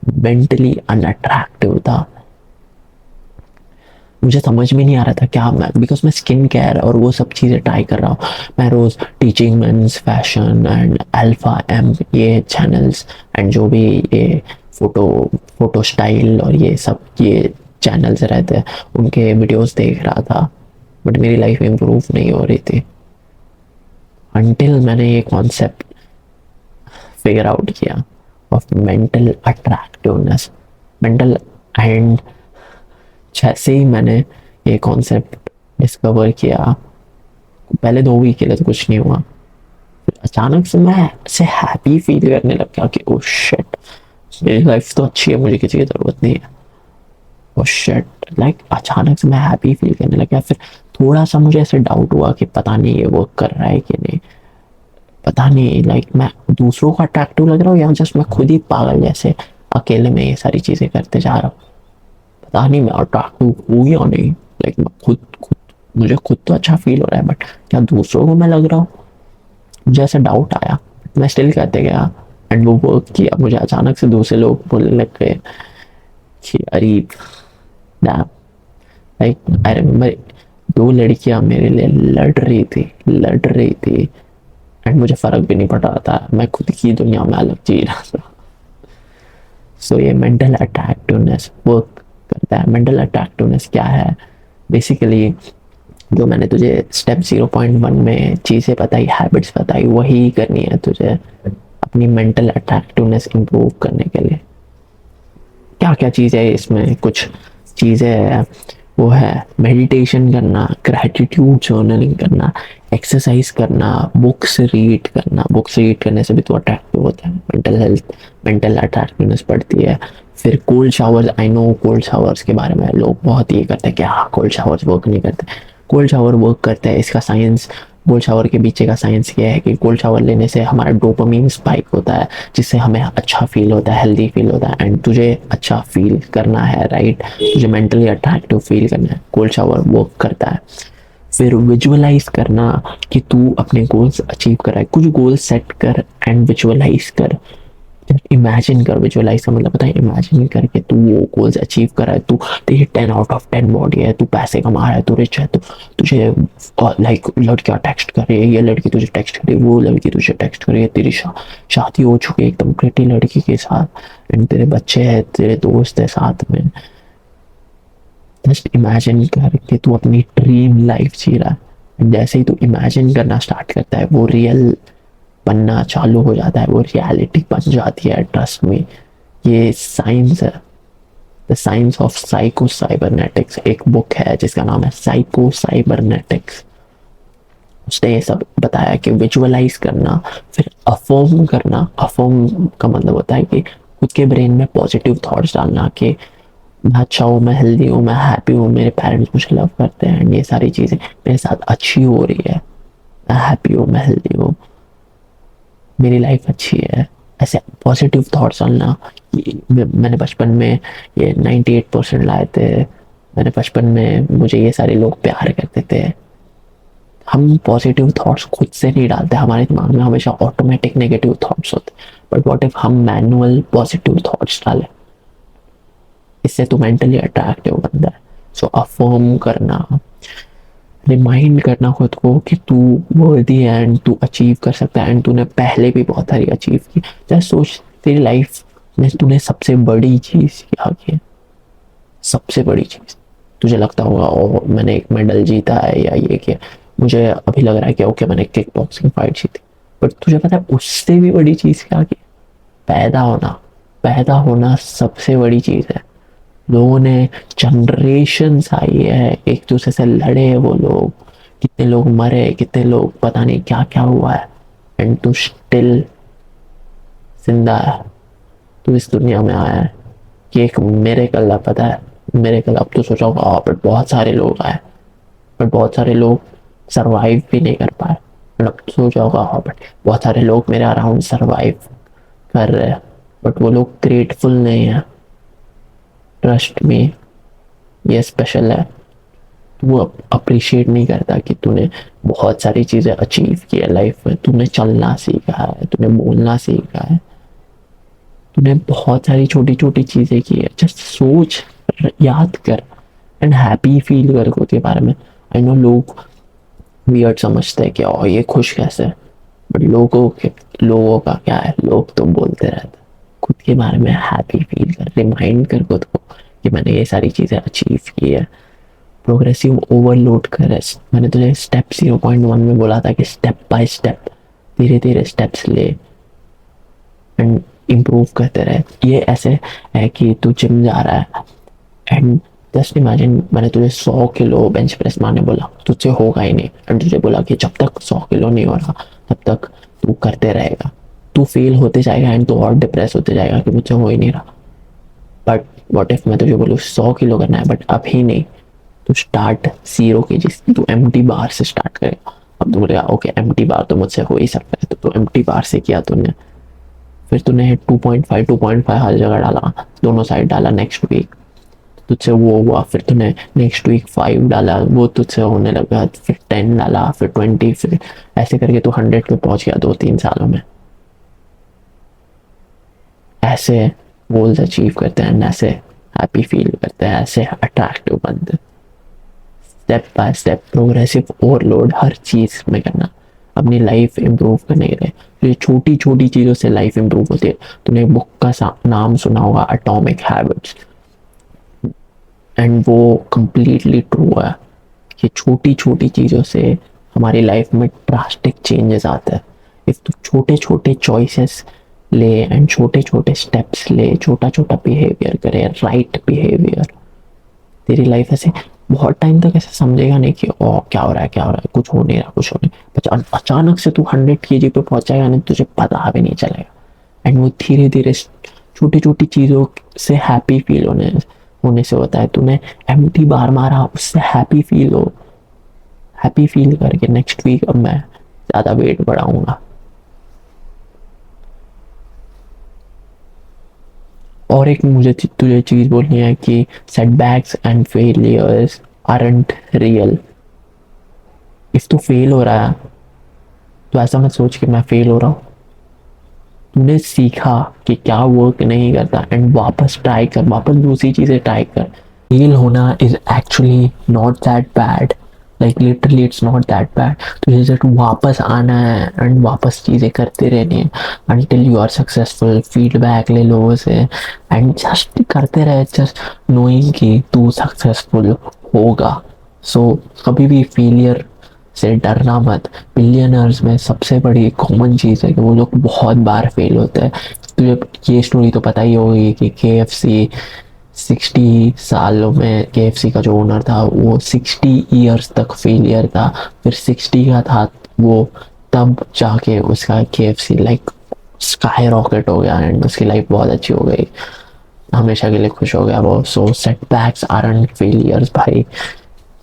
मेंटली अनअट्रैक्टिव था। मुझे समझ में नहीं आ रहा था क्या मैं, बिकॉज मैं स्किन केयर और वो सब चीज़ें ट्राई कर रहा हूँ। मैं रोज़ teaching men's fashion and Alpha M ये चैनल्स एंड जो भी ये फोटो स्टाइल और ये सब ये चैनल्स रहते हैं उनके वीडियोस देख रहा था, बट मेरी लाइफ इम्प्रूव नहीं हो रही थी अनटिल मैंने ये कॉन्सेप्ट फिगर आउट किया of mental attractiveness. Mental and जैसे ही मैंने ये कॉन्सेप्ट डिस्कवर किया, पहले 2 वीक के लिए तो कुछ नहीं हुआ, अचानक से मैं ऐसे हैप्पी फील करने लग गया कि ओह शिट मेरी लाइफ तो अच्छी है, मुझे किसी की ज़रूरत नहीं है। ओह शिट, लाइक अचानक से मैं हैप्पी फील करने लग गया। फिर थोड़ा सा मुझे ऐसे डाउट हुआ कि पता नहीं ये वर्क कर रहा है कि नहीं, पता नहीं लाइक मैं दूसरों को अट्रैक्टिव लग रहा हूँ या जस्ट मैं खुद ही पागल जैसे अकेले में ये सारी चीज़ें करते जा रहा हूँ, पता नहीं मैं अट्रैक्टिव हूँ या नहीं। लाइक मैं खुद खुद मुझे खुद तो अच्छा फील हो रहा है, बट क्या दूसरों को मैं लग रहा हूँ? मुझे ऐसा डाउट आया, मैं स्टिल करते गया एंड वो वर्क किया। मुझे अचानक से दूसरे लोग बोलने लग गए कि अरे डैम, लाइक आई रिमेम्बर 2 लड़कियां मेरे लिए लड़ रही थी एंड मुझे फर्क भी नहीं पड़ रहा था, मैं खुद की दुनिया में अलग जी रहा था। सो ये मेंटल अट्रैक्टिवनेस वर्क करता है। मेंटल अट्रैक्टिवनेस क्या है? बेसिकली जो मैंने तुझे स्टेप 0.1 में चीज़ें बताई, हैबिट्स बताई, वही करनी है तुझे अपनी मेंटल अट्रैक्टिवनेस इंप्रूव करने के लिए। क्या क्या चीज़ है इसमें? कुछ चीज़ें है, वो है मेडिटेशन करना, ग्रैटिट्यूड जर्नलिंग करना, एक्सरसाइज करना, बुक्स रीड करने से भी तो अट्रैक्टिव होता है, मेंटल हेल्थ, मेंटल अट्रैक्टिवनेस बढ़ती है। फिर cold showers, I know cold showers के बारे में लोग बहुत ये करते हैं कि हाँ कोल्ड शावर्स वर्क नहीं करते। कोल्ड शावर वर्क करता है, इसका साइंस, कोल्ड शावर के पीछे का साइंस ये है कि कोल्ड शावर लेने से हमारा डोपामीन स्पाइक होता है, जिससे हमें अच्छा फील होता है, हेल्दी फील होता है। एंड तुझे अच्छा फील करना है, राइट, तुझे मेंटली अट्रैक्टिव फील करना है, कोल्ड शावर वर्क करता है। फिर विजुअलाइज करना कि तू अपने गोल्स अचीव कर रहा है, कुछ गोल सेट कर एंड विजुअलाइज कर। इमेजिन कर, विजुअलाइज का मतलब पता है, इमेजिन करके तू वो गोल्स अचीव कर रहा है, तू तेरी 10 out of 10 बॉडी है, तू पैसे कमा रहा है, तू रिच है, तो तुझे लाइक लड़कियां टेक्स्ट कर रही है, ये लड़की तुझे टेक्स्ट कर रही है, वो लड़की तुझे टेक्स्ट कर रही है, तेरी शादी हो चुकी है एकदम प्रिटी लड़की के साथ एंड तेरे बच्चे हैं, तेरे दोस्त है साथ में। जस्ट इमेजिन कर कि तू अपनी ड्रीम लाइफ जी रहा है। जैसे ही तू इमेजिन करना स्टार्ट करता है, वो रियल बनना चालू हो जाता है, वो रियलिटी बन जाती है, ट्रस्ट में। ये साइंस है, the science of psycho cybernetics. एक बुक है जिसका नाम है साइको साइबरनेटिक्स। उसने ये सब बताया कि विजुअलाइज करना, फिर अफर्म करना। अफर्म का मतलब होता है कि खुद के ब्रेन में पॉजिटिव थॉट्स डालना कि मैं अच्छा हूँ, मैं हेल्दी हूँ, मैं हैप्पी हूँ, मेरे पेरेंट्स मुझे लव करते हैं, ये सारी चीज़ें मेरे साथ अच्छी हो रही है, मैं हैप्पी हूँ, मैं हेल्दी हूँ, मेरी लाइफ अच्छी है। ऐसे पॉजिटिव थॉट्स डालना। मैंने बचपन में ये 98% लाए थे, मैंने बचपन में मुझे ये सारे लोग प्यार करते थे। हम पॉजिटिव थॉट्स खुद से नहीं डालते, हमारे दिमाग में हमेशा ऑटोमेटिक नेगेटिव थॉट्स होते, बट व्हाट इफ हम मैनुअल पॉजिटिव थॉट्स डालें? इससे तो मेंटली अट्रैक्टिव बनता है। सो अफर्म करना, रिमाइंड करना खुद को कि तू वर्दी है एंड तू अचीव कर सकता है एंड तूने पहले भी बहुत सारी अचीव की। जैसे सोच तेरी लाइफ में तूने सबसे बड़ी चीज़ क्या की है? सबसे बड़ी चीज़ तुझे लगता होगा ओ मैंने एक मेडल जीता है या ये किया। मुझे अभी लग रहा है कि ओके मैंने किक बॉक्सिंग फाइट जीती, बट तुझे पता है उससे भी बड़ी चीज़ क्या की? पैदा होना। पैदा होना सबसे बड़ी चीज़ है। लोगों ने जनरेशन आई है, एक दूसरे से लड़े हैं वो लोग, कितने लोग मरे, कितने लोग पता नहीं क्या क्या हुआ है, एंड तू स्टिल जिंदा है, तू इस दुनिया में आया है कि एक मेरे कल पता है, मेरे कल अब तो सोचा होगा बट बहुत सारे लोग आए, बट बहुत सारे लोग सरवाइव भी नहीं कर पाए। बट अब तो सोचा होगा बट बहुत सारे लोग मेरे अराउंड सरवाइव कर रहे हैं, बट वो लोग ग्रेटफुल नहीं है। ट्रस्ट में ये स्पेशल है। वो अप्रिशिएट नहीं करता कि तूने बहुत सारी चीज़ें अचीव की है लाइफ में, तूने चलना सीखा है, तूने बोलना सीखा है, तूने बहुत सारी छोटी छोटी चीज़ें की है। जस्ट सोच, याद कर एंड हैप्पी फील कर खुद के बारे में। आई नो लोग वियर्ड समझते हैं कि ओ ये खुश कैसे, बट लोगों का क्या है, लोग तो बोलते रहते। खुद के बारे में हैप्पी फील कर, रिमाइंड कर खुद को कि मैंने ये सारी चीज़ें अचीव की है। प्रोग्रेसिव ओवरलोड कर, मैंने तुझे स्टेप 0.1 में बोला था कि स्टेप बाय स्टेप धीरे धीरे स्टेप्स ले एंड इम्प्रूव करते रहे। ये ऐसे है कि तू जिम जा रहा है एंड जस्ट इमेजिन मैंने तुझे 100 किलो बेंच प्रेस मारने बोला, तुझसे होगा ही नहीं, एंड तुझे बोला कि जब तक 100 किलो नहीं हो रहा तब तक तू करते रहेगा। तू फेल होते जाएगा एंड तू और डिप्रेस होते जाएगा कि मुझसे हो ही नहीं रहा। बट व्हाट इफ मैं तुझे बोलूँ 100 किलो करना है बट अभी नहीं, तू स्टार्ट 0 kg, तू एम्प्टी बार से स्टार्ट करेगा। अब तू बोलेगा ओके एम्प्टी बार तो मुझसे हो ही सकता है, तो तू एम्प्टी बार से किया तूने, फिर तूने 2.5 हर जगह डाला, दोनों साइड डाला, नेक्स्ट वीक तुझसे वो हुआ, फिर तूने नेक्स्ट वीक 5 डाला, वो तुझसे होने लगा, फिर 10 डाला, फिर 20, फिर ऐसे करके तू 100 पे पहुंच गया 2-3 सालों में। ऐसे गोल्स अचीव करते हैं, ऐसे हैप्पी फील करते हैं, ऐसे अट्रैक्टिव बनते हैं। Step by step progressive overload हर चीज़ में करना, अपनी लाइफ इम्प्रूव करने के लिए। तो ये छोटी छोटी चीज़ों से लाइफ इम्प्रूव होती है। तूने बुक का नाम सुना होगा, एटॉमिक हैबिट्स, एंड वो कंप्लीटली ट्रू है कि छोटी छोटी चीज़ों से हमारी लाइफ में ड्रास्टिक चेंजेस आते हैं। इफ तू छोटे छोटे चॉइसेस ले एंड छोटे छोटे स्टेप्स ले, छोटा छोटा बिहेवियर करे, राइट बिहेवियर, तेरी लाइफ ऐसे बहुत टाइम तक ऐसे समझेगा नहीं कि ओ क्या हो रहा है, क्या हो रहा है, कुछ हो नहीं रहा, कुछ हो नहीं, बट अचानक से तू 100 kg पे पहुंच जाएगा, नहीं तुझे पता भी नहीं चलेगा। एंड वो धीरे धीरे छोटी छोटी चीज़ों से हैप्पी फील होने से होता है। तूने एम्प्टी बार मारा, उससे हैप्पी फील हो, हैप्पी फील करके नेक्स्ट वीक अब मैं ज़्यादा वेट बढ़ाऊंगा। और एक मुझे तुझे चीज़ बोलनी है कि setbacks and failures aren't real. If तू फेल हो रहा है तो ऐसा मत सोच कि मैं फेल हो रहा हूँ। तूने सीखा कि क्या वर्क नहीं करता एंड वापस ट्राई कर, वापस दूसरी चीज़ें ट्राई कर। फेल होना is actually not that bad, like literally it's not that bad. तुझे जस्ट वापस आना है एंड वापस चीज़ें करते रहनी है until you are successful. Feedback ले लोगों से एंड जस्ट करते रहे, जस्ट नोइंग कि तू सक्सेसफुल होगा। सो कभी भी फेलियर से डरना मत। बिलियनर्स में सबसे बड़ी कॉमन चीज़ है कि वो लोग बहुत बार फेल होते हैं। तुझे ये स्टोरी तो पता ही होगी कि KFC 60 सालों में, KFC का जो ओनर था वो 60 ईयर्स तक फेलियर था, फिर 60 का था वो, तब जाके उसका KFC लाइक स्काई रॉकेट हो गया एंड उसकी लाइफ बहुत अच्छी हो गई, हमेशा के लिए खुश हो गया वो। सो सेटबैक्स आरंट फेलियर्स भाई,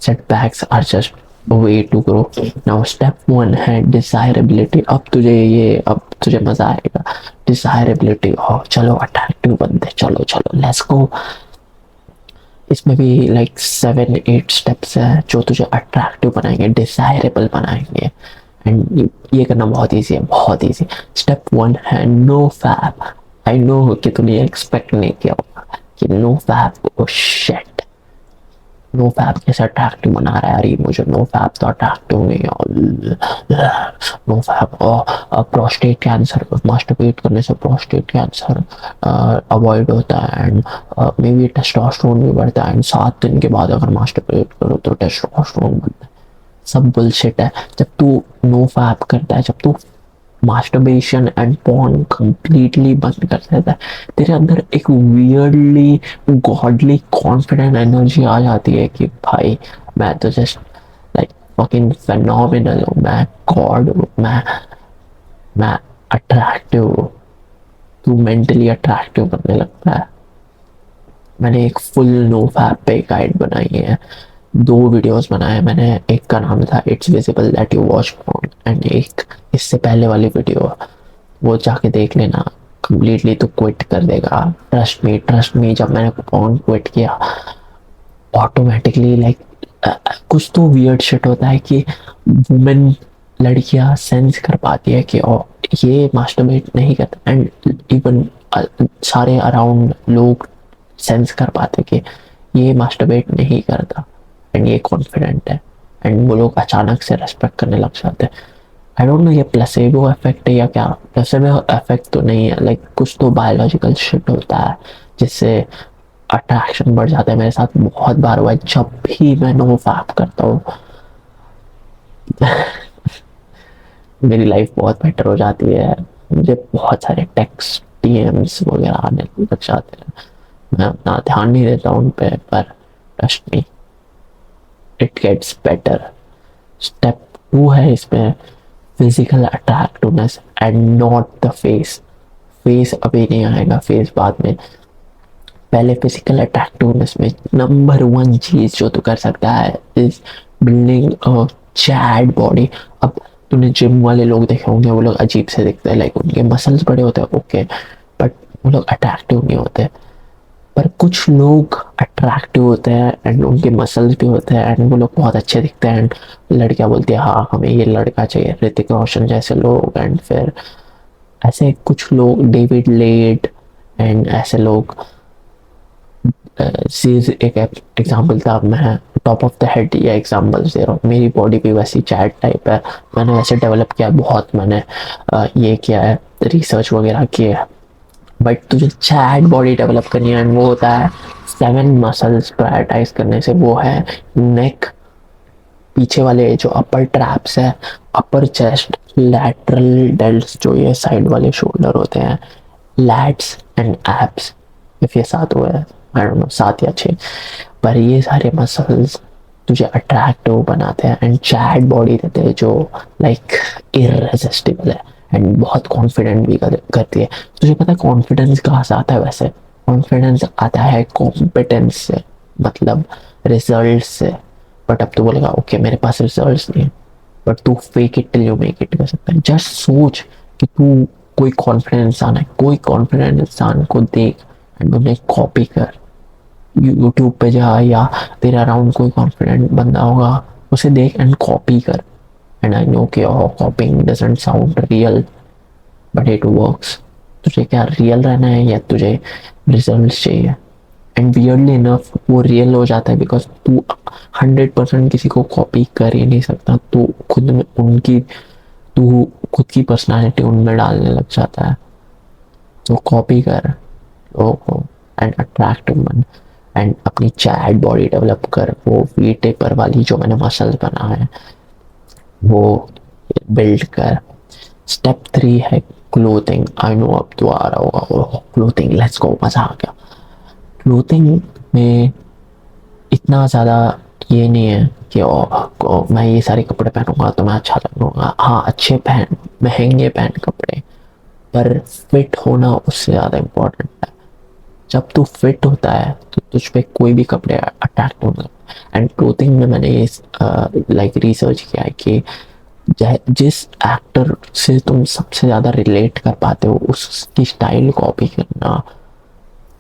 setbacks are just a way to grow. Now step 1 है desirability। अब तुझे मजा आएगा। desirability, oh चलो अट्रैक्टिव बनते, चलो चलो लेट्स गो। इसमें भी लाइक 7-8 स्टेप्स है जो तुझे अट्रैक्टिव बनाएंगे, डिजायरेबल बनाएंगे, एंड ये करना बहुत ईजी है, बहुत ईजी। स्टेप 1 है नो फैप। आई नो कि तूने एक्सपेक्ट नहीं किया होगा कि no fap, oh shit, no fap कैसे अट्रैक्टिव बना रहा है यार, ये मुझे नो फैप तो अट्रैक्टिव नहीं है। No fap, prostate cancer, masturbate करने से प्रोस्टेट कैंसर अवॉइड होता है एंड मे बी टेस्टोस्टेरोन भी बढ़ता है एंड 7 दिन के बाद अगर मास्टरबेट करो तो टेस्टोस्टेरोन बढ़ता है। सब बुलशिट है। जब तू नो फैप करता है, जब तू मास्टरबेशन एंड पॉर्न कंप्लीटली बंद कर देता है, तेरे अंदर एक वियर्डली गॉडली कॉन्फिडेंट एनर्जी आ जाती है कि भाई मैं तो जस्ट लाइक फकिंग फेनोमिनल हूँ, मैं गॉड हूँ, मैं अट्रैक्टिव हूँ। तू मेंटली अट्रैक्टिव बनने लगता है। मैंने एक फुल नो फैप पे गाइड बनाई है, 2 वीडियोस बनाए मैंने। एक का नाम था it's visible that you watch porn and एक इससे पहले वाली वीडियो, वो जाके देख लेना, कम्प्लीटली तो क्विट कर देगा। ट्रस्ट मी जब मैंने पॉर्न क्विट किया ऑटोमेटिकली लाइक कुछ तो वियर्ड शिट होता है कि वुमेन, लड़कियां सेंस कर पाती है कि ओ ये मास्टरबेट नहीं करता एंड इवन सारे अराउंड लोग सेंस कर पाते कि ये मास्टरबेट नहीं करता एंड ये कॉन्फिडेंट है एंड वो लोग अचानक से रेस्पेक्ट करने लग जाते हैं। आई डोंट नो ये प्लेसेबो इफेक्ट है या क्या। प्लेसेबो इफेक्ट तो नहीं है, लाइक कुछ तो बायोलॉजिकल शिट होता है जिससे अट्रैक्शन बढ़ जाता है। मेरे साथ बहुत बार हुआ है, जब भी मैं नो फैप करता हूँ मेरी लाइफ बहुत बेटर हो जाती है। मुझे बहुत सारे टेक्स्ट DMs वगैरह आने लग जाते हैं, मैं अपना ध्यान नहीं देता उन पे, पर trust me it gets better. Step 2 है इसमें physical attractiveness and not the face. Face अभी नहीं आएगा, फेस बाद में। पहले फिजिकल अट्रैक्टिवनेस में नंबर 1 चीज जो तू कर सकता है is building a chat body. अब तूने जिम वाले लोग देखे होंगे, वो लोग अजीब से दिखते हैं, लाइक उनके मसल्स बड़े होते हैं ओके, बट वो लोग अट्रैक्टिव नहीं होते। पर कुछ लोग अट्रैक्टिव होते हैं एंड उनके मसल्स भी होते हैं एंड वो लोग बहुत अच्छे दिखते हैं एंड लड़कियां बोलती है हाँ हमें ये लड़का चाहिए, ऋतिक रोशन जैसे लोग। एंड फिर ऐसे कुछ लोग, डेविड लेट एंड ऐसे लोग, सीज एक एग्जाम्पल था। मैं टॉप ऑफ द हेड ये एग्जाम्पल्स दे रहा हूँ, मेरी बॉडी भी वैसी चैट टाइप है, मैंने वैसे डेवलप किया बहुत, मैंने ये किया है, रिसर्च वगैरह किया है। बट तुझे चैट बॉडी डेवलप करनी है एंड वो होता है 7 मसल्स प्रायोरिटाइज करने से। वो है नेक, पीछे वाले जो अपर ट्रैप्स है, अपर चेस्ट, लैटरल डेल्ट्स जो ये साइड वाले शोल्डर होते हैं, लैट्स एंड एब्स। इफ ये 7 हुए हैं, आई डोंट नो 7 या 6, पर ये सारे मसल्स तुझे अट्रैक्टिव बनाते हैं एंड चैट बॉडी देते हैं जो लाइक इररेसिस्टिबल है एंड बहुत कॉन्फिडेंट भी करती है। तुझे पता है कॉन्फिडेंस कहाँ से आता है? वैसे कॉन्फिडेंस आता है कॉम्पिटेंस से, मतलब रिजल्ट से। बट अब तो बोलेगा ओके मेरे पास रिजल्ट नहीं है, बट तू fake it till you make it कर सकता है। जस्ट सोच कि तू कोई कॉन्फिडेंट इंसान है, कोई कॉन्फिडेंट इंसान को देख एंड उन्हें कॉपी कर। यूट्यूब पे जा या तेरे अराउंड कोई कॉन्फिडेंट बंदा होगा, उसे देख एंड कॉपी कर। एंड आई नो कि कॉपिंग doesn't sound real but it works. तुझे क्या रियल रहना है या तुझे रिजल्ट चाहिए? एंड वियर्डली इनफ वो रियल हो जाता है बिकॉज तू 100% किसी को कॉपी कर ही नहीं सकता। तू खुद में उनकी, तू खुद की पर्सनालिटी उनमें डालने लग जाता है। तो कॉपी कर लोगों को एंड अट्रैक्टिव बन एंड अपनी चैट बॉडी डेवलप कर। वो वी टेपर वाली जो मैंने मसल्स बना है वो बिल्ड कर। स्टेप 3 है क्लोथिंग। आई नो अब तो आ रहा होगा क्लोथिंग, लेट्स गो, मजा आ गया। क्लोथिंग में इतना ज़्यादा ये नहीं है कि मैं ये सारे कपड़े पहनूंगा तो मैं अच्छा लगूंगा। हाँ अच्छे पहन, महंगे पहन कपड़े, पर फिट होना उससे ज़्यादा इम्पोर्टेंट है। जब तू फिट होता है तो तुझ पे कोई भी कपड़े अट्रैक्ट होंगे। एंड क्लोथिंग में मैंने ये लाइक रिसर्च किया है कि जिस एक्टर से तुम सबसे ज़्यादा रिलेट कर पाते हो उसकी स्टाइल कॉपी करना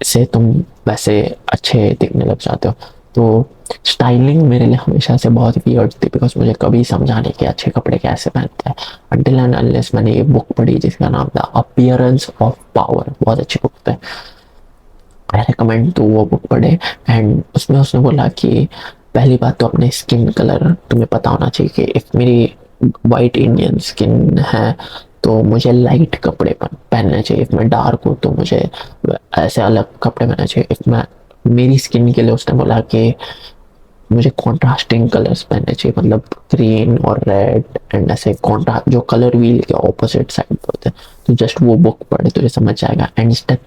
से तुम वैसे अच्छे दिखने लग जाते हो। तो स्टाइलिंग मेरे लिए हमेशा से बहुत वियर्ड थी बिकॉज मुझे कभी समझा नहीं कि अच्छे कपड़े कैसे पहनते हैं अनटिल एंड अनलेस मैंने ये बुक पढ़ी जिसका नाम था अपीयरेंस ऑफ पावर। बहुत अच्छी बुक है, आई रिकमेंड तो वो बुक पढ़े। एंड उसमें उसने बोला कि पहली बात तो अपने स्किन कलर तुम्हें पता होना चाहिए कि इफ मेरी वाइट इंडियन स्किन है तो मुझे लाइट कपड़े पहनने चाहिए। इफ मैं डार्क हूँ तो मुझे ऐसे अलग कपड़े पहनने चाहिए। इफ मैं, मेरी स्किन के लिए उसने बोला कि मुझे कॉन्ट्रास्टिंग कलर्स पहनने चाहिए, मतलब ग्रीन और रेड एंड ऐसे कॉन्ट्रास्ट जो कलर व्हील के ऑपोजिट साइड पे होते हैं। तो जस्ट वो बुक पढ़े तुझे समझ जाएगा। एंड स्टेप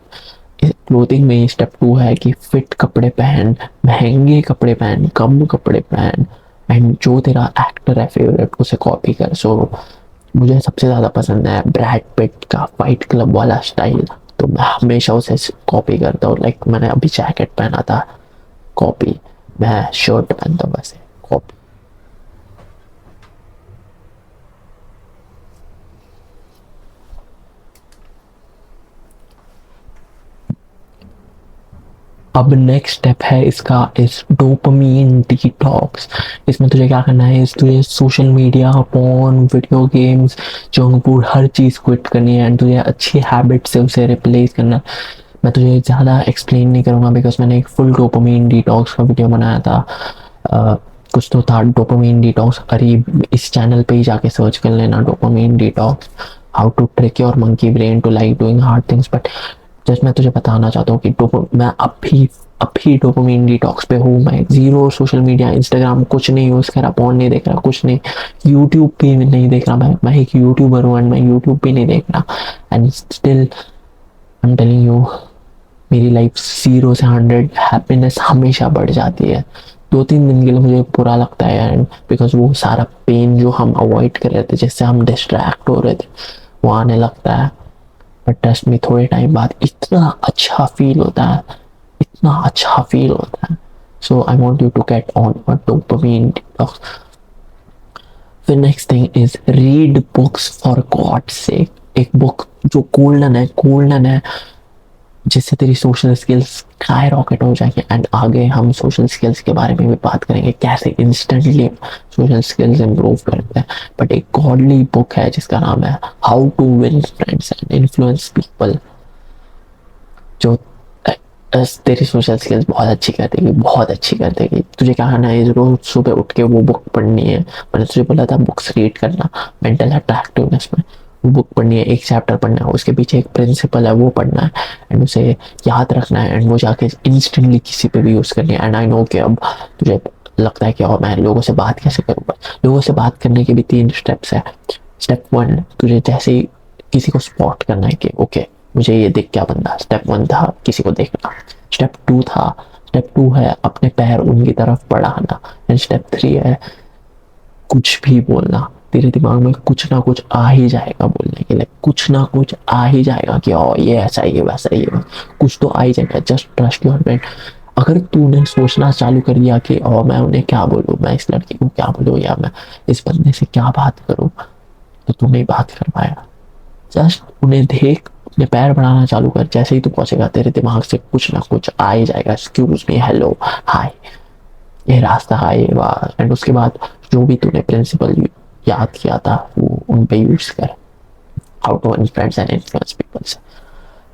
क्लोथिंग में स्टेप 2 है कि फिट कपड़े पहन, महंगे कपड़े पहन, कम कपड़े पहन एंड जो तेरा एक्टर है फेवरेट उसे कॉपी कर। सो मुझे सबसे ज़्यादा पसंद है ब्रैड पिट का फाइट क्लब वाला स्टाइल, तो मैं हमेशा उसे कॉपी करता हूँ। लाइक मैंने अभी जैकेट पहना था, कॉपी। मैं शर्ट पहनता हूँ वैसे, कॉपी। अब नेक्स्ट स्टेप है इसका इस डोपामीन डिटॉक्स। इसमें तुझे क्या करना है, इस तुझे social media, phone, video games, junk food, हर चीज़ क्विट करनी है एंड तुझे अच्छी हैबिट से उसे रिप्लेस करना। मैं तुझे ज़्यादा एक्सप्लेन नहीं करूँगा बिकॉज मैंने एक फुल डोपामीन डिटॉक्स का वीडियो बनाया था। कुछ तो था डोपामीन डिटॉक्स, करीब इस चैनल पे ही जाके सर्च कर लेना dopamine detox, how to trick your monkey brain to like doing hard things. But just मैं तुझे बताना चाहता हूँ कि मैं अभी डोपामीन डिटॉक्स पे हूँ। मैं जीरो सोशल मीडिया, इंस्टाग्राम कुछ नहीं यूज़ कर रहा, फोन नहीं देख रहा, कुछ नहीं, यूट्यूब भी नहीं देख रहा। मैं एक यूट्यूबर हूँ एंड मैं यूट्यूब भी नहीं देख रहा and still I am telling you मेरी लाइफ 0 से 100 हैप्पीनेस हमेशा बढ़ जाती है। 2-3 दिन के लिए मुझे बुरा लगता है एंड बिकॉज वो सारा पेन जो हम अवॉइड कर रहे थे, जिससे हम डिस्ट्रैक्ट हो रहे थे, वो आने लगता है। बट ट्रस्ट में थोड़े टाइम बाद इतना अच्छा फील होता है, इतना अच्छा फील होता है। So I want you to get on a dopamine detox. फिर next thing is read books for God's sake book जो गोल्डन है जिससे तेरी सोशल स्किल्स स्काई रॉकेट हो जाएंगे। एंड आगे हम सोशल स्किल्स के बारे में भी बात करेंगे, कैसे इंस्टेंटली सोशल स्किल्स इंप्रूव करते हैं। बट एक गॉडली बुक है जिसका नाम है how to win friends and influence people, जो तेरी सोशल स्किल्स बहुत अच्छी कर देगी। तुझे क्या करना है, रोज सुबह उठ के वो बुक पढ़नी है। मैंने तुझे बोला था बुक्स रीड करना, मेंटल अट्रैक्टिवनेस में वो बुक पढ़नी है, एक चैप्टर पढ़ना है, उसके पीछे एक प्रिंसिपल है वो पढ़ना है एंड उसे याद रखना है एंड वो जाके इंस्टेंटली किसी पे भी यूज़ करनी है। एंड आई नो कि अब तुझे लगता है कि और मैं लोगों से बात कैसे करूँगा। लोगों से बात करने के भी 3 स्टेप्स है। स्टेप 1, तुझे जैसे ही किसी को स्पॉट करना है कि ओके मुझे ये दिख क्या बंदा। स्टेप 1 था किसी को देखना। स्टेप 2 है अपने पैर उनकी तरफ बढ़ाना। एंड स्टेप 3 है कुछ भी बोलना। तेरे दिमाग में कुछ ना कुछ आ ही जाएगा बोलने के लिए, कुछ ना कुछ आ ही जाएगा कि ओ ये ऐसा ही है वैसा ही है, कुछ तो आ ही जाएगा। Just trust your brain. अगर तूने सोचना चालू कर दिया कि ओ मैं उन्हें क्या बोलूँ, मैं इस लड़की को क्या बोलूँ, या मैं इस बंदे से क्या बात करूँ, तो तू नहीं बात कर पाएगा। जस्ट उन्हें देख, अपने पैर बढ़ाना चालू कर। जैसे ही तू पहुंचेगा तेरे दिमाग से कुछ ना कुछ आ ही जाएगा। एक्सक्यूज मी, हेलो, हाय, ये रास्ता है, ये बात। एंड उसके बाद जो भी तूने प्रिंसिपल याद किया था वो उन पे यूज कर। How to win friends and influence people से।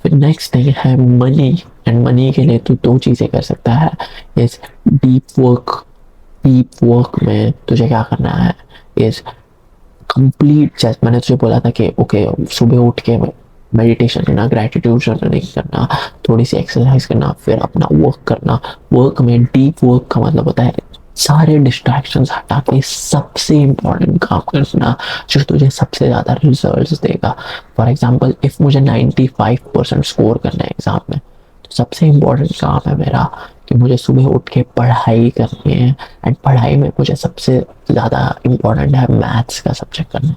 फिर नेक्स्ट थिंग है मनी। एंड मनी के लिए तू 2 चीजें कर सकता है। इस डीप वर्क में तुझे क्या करना है इज कंप्लीट। जैसे मैंने तुझे बोला था कि ओके सुबह उठ के मेडिटेशन करना, ग्रैटिट्यूड जर्नलिंग करना, थोड़ी सी एक्सरसाइज करना, फिर अपना वर्क करना। वर्क में डीप वर्क का मतलब होता है सारे डिस्ट्रैक्शंस हटा के सबसे इम्पोर्टेंट काम करना जो तुझे सबसे ज़्यादा रिजल्ट्स देगा। फॉर एग्जांपल इफ़ मुझे 95% स्कोर करना है एग्ज़ाम में, तो सबसे इम्पोर्टेंट काम है मेरा कि मुझे सुबह उठ के पढ़ाई करनी है। एंड पढ़ाई में मुझे सबसे ज़्यादा इम्पोर्टेंट है मैथ्स का सब्जेक्ट करना।